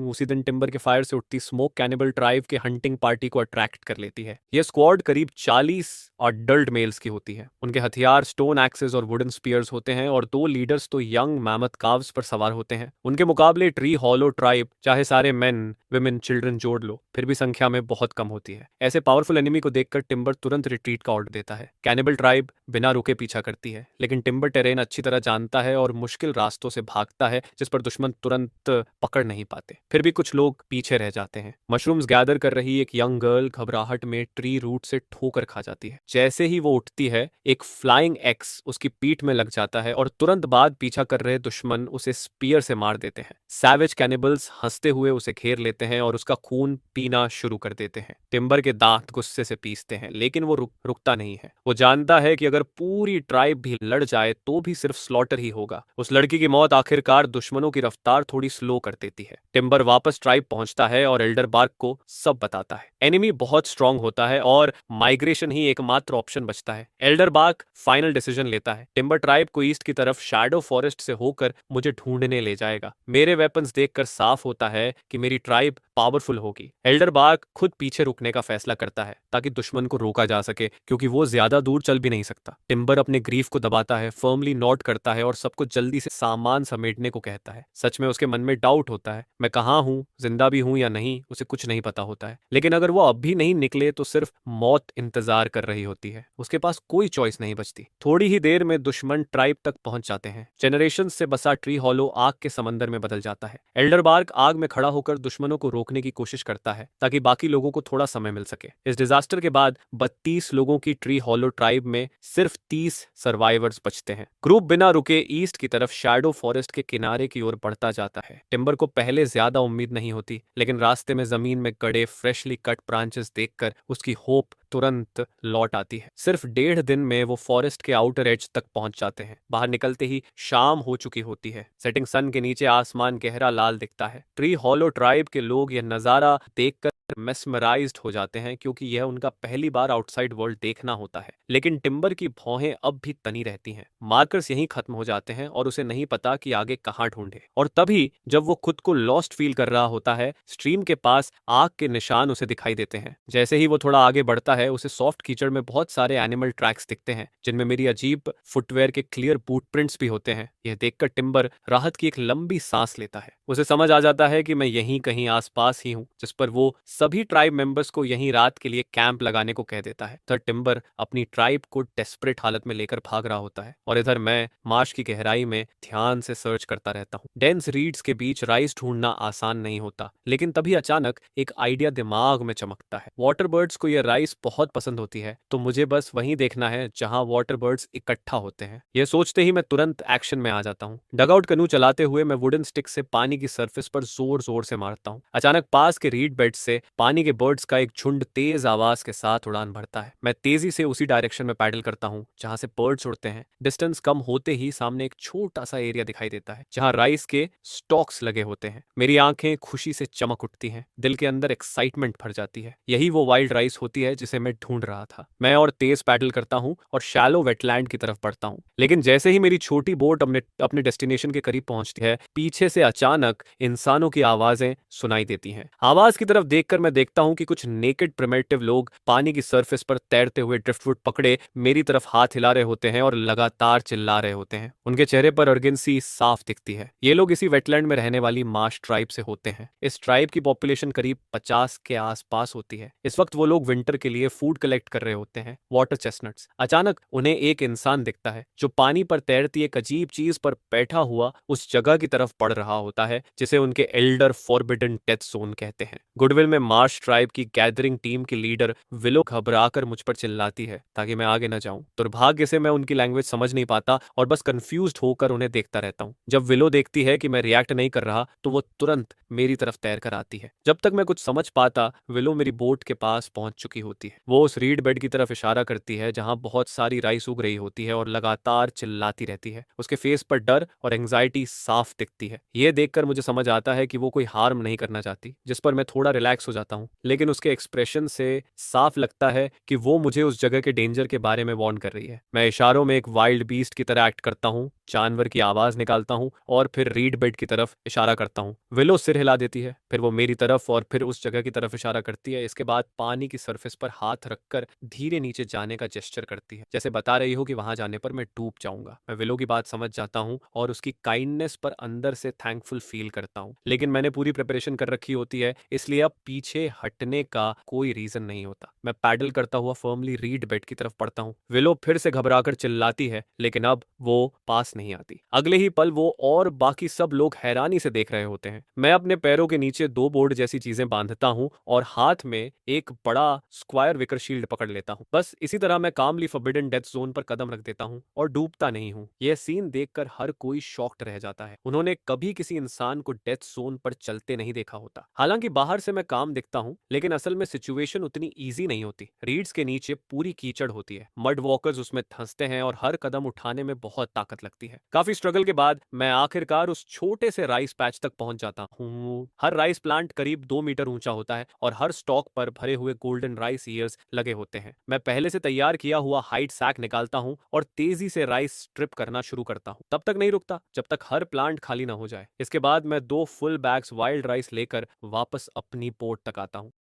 उसी दिन टिम्बर के फायर से उठती स्मोक कैनिबल ट्राइब के हंटिंग पार्टी को अट्रैक्ट कर लेती है। यह स्क्वाड करीब 40 अडल्ट मेल्स की होती है। उनके हथियार स्टोन एक्सेस और वुडन स्पीयर्स होते हैं और 2 लीडर्स तो यंग मैमथ काव्स पर सवार होते हैं। उनके मुकाबले ट्री हॉलो ट्राइब चाहे सारे मेन विमेन चिल्ड्रन जोड़ लो फिर भी संख्या में बहुत कम होती है। ऐसे पावरफुल एनिमी को देखकर टिम्बर तुरंत रिट्रीट का ऑर्डर देता है। कैनिबल ट्राइब बिना रुके पीछा करती है, लेकिन टिम्बर टेरेन अच्छी तरह जानता है और मुश्किल रास्तों से भागता है जिस पर दुश्मन तुरंत पकड़ नहीं पाते। फिर भी कुछ लोग पीछे रह जाते हैं। मशरूम्स गैदर कर रही एक यंग गर्ल घबराहट में ट्री रूट से ठोकर खा जाती है। जैसे ही वो उठती है एक फ्लाइंग एक्स उसकी पीठ में लग जाता है और तुरंत बाद पीछा कर रहे दुश्मन उसे स्पीयर से मार देते हैं। सैवेज कैनिबल्स हंसते हुए उसे घेर लेते हैं और उसका खून पीना शुरू कर देते हैं। टिम्बर के दांत गुस्से से पीसते हैं, लेकिन वो रुकता नहीं है। वो जानता है कि अगर पूरी ट्राइब भी लड़ जाए तो भी सिर्फ स्लॉटर ही होगा। उस लड़की की मौत आखिरकार दुश्मनों की रफ्तार थोड़ी स्लो कर देती है। टिम्बर वापस ट्राइब पहुंचता है और एल्डर बार्क को सब बताता है। एनिमी बहुत स्ट्रांग होता है और माइग्रेशन ही एकमात्र ऑप्शन बचता है। एल्डर बार्क फाइनल डिसीजन लेता है। टिम्बर ट्राइब को ईस्ट की तरफ शैडो फॉरेस्ट से होकर मुझे ढूंढने ले जाएगा। मेरे वेपन्स देखकर साफ होता है कि मेरी ट्राइब पावरफुल होगी। एल्डर बार्क खुद पीछे रुकने का फैसला करता है ताकि दुश्मन को रोका जा सके, क्योंकि वो ज्यादा दूर चल भी नहीं सकता। टिम्बर अपने ग्रीफ को दबाता है, फर्मली नोट करता है और सबको जल्दी से सामान समेटने को कहता है। सच में उसके मन में डाउट होता है, मैं कहाँ हूँ, जिंदा भी हूँ या नहीं, उसे कुछ नहीं पता होता है। लेकिन अगर वो अब भी नहीं निकले तो सिर्फ मौत इंतजार कर रही होती है। उसके पास कोई चॉइस नहीं बचती। थोड़ी ही देर में दुश्मन ट्राइब तक पहुंच जाते हैं। जनरेशन से बसा ट्री हॉलो आग के समंदर में बदल जाता है। एल्डर बार्क आग में खड़ा होकर दुश्मनों को रोकने की कोशिश करता है ताकि बाकी लोगों को थोड़ा समय मिल सके। इस डिजास्टर के बाद 32 लोगों की ट्री हॉलो ट्राइब में सिर्फ 30 सर्वाइवर्स बचते हैं। ग्रुप बिना रुके ईस्ट की तरफ शैडो फॉरेस्ट के किनारे की ओर बढ़ता जाता है। टिम्बर को पहले ज्यादा उम्मीद नहीं होती, लेकिन रास्ते में जमीन में गड़े फ्रेशली कट ब्रांचेस देखकर उसकी होप तुरंत लौट आती है। सिर्फ 1.5 दिन में वो फॉरेस्ट के आउटर एज तक पहुंच जाते हैं। बाहर निकलते ही शाम हो चुकी होती है। सेटिंग सन के नीचे आसमान गहरा लाल दिखता है। ट्री हॉलो ट्राइब के लोग यह नजारा देखकर मेस्मराइज्ड हो जाते हैं, क्योंकि यह उनका पहली बार आउटसाइड वर्ल्ड देखना होता है। लेकिन टिम्बर की भौहें अब भी तनी रहती हैं। मार्कर्स यहीं खत्म हो जाते हैं और उसे नहीं पता कि आगे कहाँ ढूंढे। और तभी जब वो खुद को लॉस्ट फील कर रहा होता है, स्ट्रीम के पास आग के निशान उसे दिखाई देते हैं। जैसे ही वो थोड़ा आगे बढ़ता है, उसे सॉफ्ट कीचड़ में बहुत सारे एनिमल ट्रैक्स दिखते हैं, जिनमें मेरी अजीब फुटवेयर के क्लियर बूट प्रिंट्स भी होते हैं। यह देखकर टिम्बर राहत की एक लंबी सांस लेता है। उसे समझ आ जाता है कि मैं यहीं कहीं आसपास ही हूँ, जिस पर वो सभी ट्राइब मेंबर्स को यहीं रात के लिए कैंप लगाने को कह देता है। तब टिम्बर अपनी ट्राइब को डेस्परेट हालत में लेकर भाग रहा होता है और इधर मैं मार्श की गहराई में ध्यान से सर्च करता रहता हूँ। डेंस रीड्स के बीच राइस ढूंढना आसान नहीं होता, लेकिन तभी अचानक एक आइडिया दिमाग में चमकता है। वाटर बर्ड्स को यह राइस बहुत पसंद होती है, तो मुझे बस वहीं देखना है जहां वाटर बर्ड्स इकट्ठा होते हैं। यह सोचते ही मैं तुरंत एक्शन में आ जाता हूँ। डगआउट कनू चलाते हुए मैं वुडन स्टिक से पानी की सरफेस पर जोर जोर से मारता हूँ। अचानक पास के रीड बेड से पानी के बर्ड्स का एक झुंड तेज आवाज के साथ उड़ान भरता है। मैं तेजी से उसी डायरेक्शन में पैडल करता हूँ जहां से बर्ड्स उड़ते हैं। डिस्टेंस कम होते ही सामने एक छोटा सा एरिया दिखाई देता है जहां राइस के स्टॉक्स लगे होते हैं। मेरी आंखें खुशी से चमक उठती हैं, दिल के अंदर एक्साइटमेंट भर जाती है। यही वो वाइल्ड राइस होती है जिसे मैं ढूंढ रहा था। मैं और तेज पैडल करता हूँ और शैलो वेटलैंड की तरफ बढ़ता हूँ। लेकिन जैसे ही मेरी छोटी बोट अपने डेस्टिनेशन के करीब पहुंचती है, पीछे से अचानक इंसानों की आवाजें सुनाई देती हैं। आवाज की तरफ देखकर मैं देखता हूँ कि कुछ नेकेड प्रिमिटिव लोग पानी की सरफेस पर तैरते हुए ड्रिफ्टवुड पकड़े मेरी तरफ हाथ हिला रहे होते हैं और लगातार चिल्ला रहे होते हैं। उनके चेहरे पर अर्जेंसी साफ दिखती है। ये लोग इसी वेटलैंड में रहने वाली मार्श ट्राइब से होते हैं। इस ट्राइब की पॉपुलेशन करीब 50 के आसपास होती है। इस वक्त वो लोग विंटर के लिए फूड कलेक्ट कर रहे होते हैं, वाटर चेस्टनट्स। अचानक उन्हें एक इंसान दिखता है जो पानी पर तैरती एक अजीब चीज पर बैठा हुआ उस जगह की तरफ बढ़ रहा होता है जिसे उनके एल्डर फॉरबिडन डेथ जोन कहते हैं। गुडविल में मार्श ट्राइब की गैदरिंग टीम की लीडर विलो घबराकर मुझ पर चिल्लाती है ताकि मैं आगे न जाऊं। दुर्भाग्य से मैं उनकी लैंग्वेज समझ नहीं पाता और बस कंफ्यूज्ड होकर उन्हें देखता रहता हूं। जब विलो देखती है कि मैं रिएक्ट नहीं कर रहा तो वो तुरंत मेरी तरफ तैर कर आती है। जब तक मैं कुछ समझ पाता, विलो मेरी बोट के पास पहुंच चुकी होती है। वो उस रीड बेड की तरफ इशारा करती है जहां बहुत सारी राइस उग रही होती है और लगातार चिल्लाती रहती है। उसके फेस पर डर और एंग्जाइटी साफ दिखती है। यह देखकर मुझे समझ आता है कि वो कोई हार्म नहीं करना चाहती, जिस पर मैं थोड़ा रिलैक्स हो जाता हूँ। लेकिन उसके एक्सप्रेशन से साफ लगता है कि वो मुझे उस जगह के डेंजर के बारे में वार्न कर रही है। मैं इशारों में एक वाइल्ड बीस्ट की तरह एक्ट करता हूँ, जानवर की आवाज निकालता हूँ और फिर रीड बेड की तरफ इशारा करता हूँ। विलो सिर हिला देती है फिर वो मेरी तरफ और फिर उस जगह की तरफ इशारा करती है। इसके बाद पानी की सरफेस पर हाथ रखकर धीरे नीचे जाने का जेस्चर करती है, जैसे बता रही हो कि वहां जाने पर मैं डूब जाऊंगा। मैं विलो की बात समझ जाता हूँ और उसकी काइंडनेस पर अंदर से थैंकफुल फील करता हूँ, लेकिन मैंने पूरी प्रिपरेशन कर रखी होती है, इसलिए अब पीछे हटने का कोई रीजन नहीं होता। मैं पैडल करता हुआ फर्मली रीड बेड की तरफ पड़ता हूँ। विलो फिर से घबराकर चिल्लाती है, लेकिन अब वो पास नहीं आती। अगले ही पल वो और बाकी सब लोग हैरानी से देख रहे होते हैं। मैं अपने पैरों के नीचे दो बोर्ड जैसी चीजें बांधता हूँ और हाथ में एक बड़ा स्क्वायर विकर शील्ड पकड़ लेता हूँ। बस इसी तरह मैं कामली फॉरबिडन डेथ जोन पर कदम रख देता हूँ और डूबता नहीं हूँ। यह सीन देखकर हर कोई शॉक्ड रह जाता है। उन्होंने कभी किसी इंसान को डेथ जोन पर चलते नहीं देखा होता। हालांकि बाहर से मैं काम दिखता हूँ, लेकिन असल में सिचुएशन उतनी ईजी नहीं होती। रीड्स के नीचे पूरी कीचड़ होती है, मड वॉकर्स उसमें धंसते हैं और हर कदम उठाने में बहुत ताकत लगती है। काफी स्ट्रगल के बाद मैं आखिरकार उस छोटे से राइस पैच तक पहुंच जाता हूँ। हर राइस प्लांट करीब 2 मीटर ऊंचा होता है और हर स्टॉक पर भरे हुए गोल्डन राइस ईयर्स लगे होते हैं। मैं पहले से तैयार किया हुआ हाइट सैक निकालता हूँ और तेजी से राइस स्ट्रिप करना शुरू करता हूँ। तब तक नहीं रुकता जब तक हर प्लांट खाली ना हो जाए। इसके बाद मैं 2 फुल बैग्स वाइल्ड राइस लेकर वापस अपनी पोर्ट तक आता हूँ।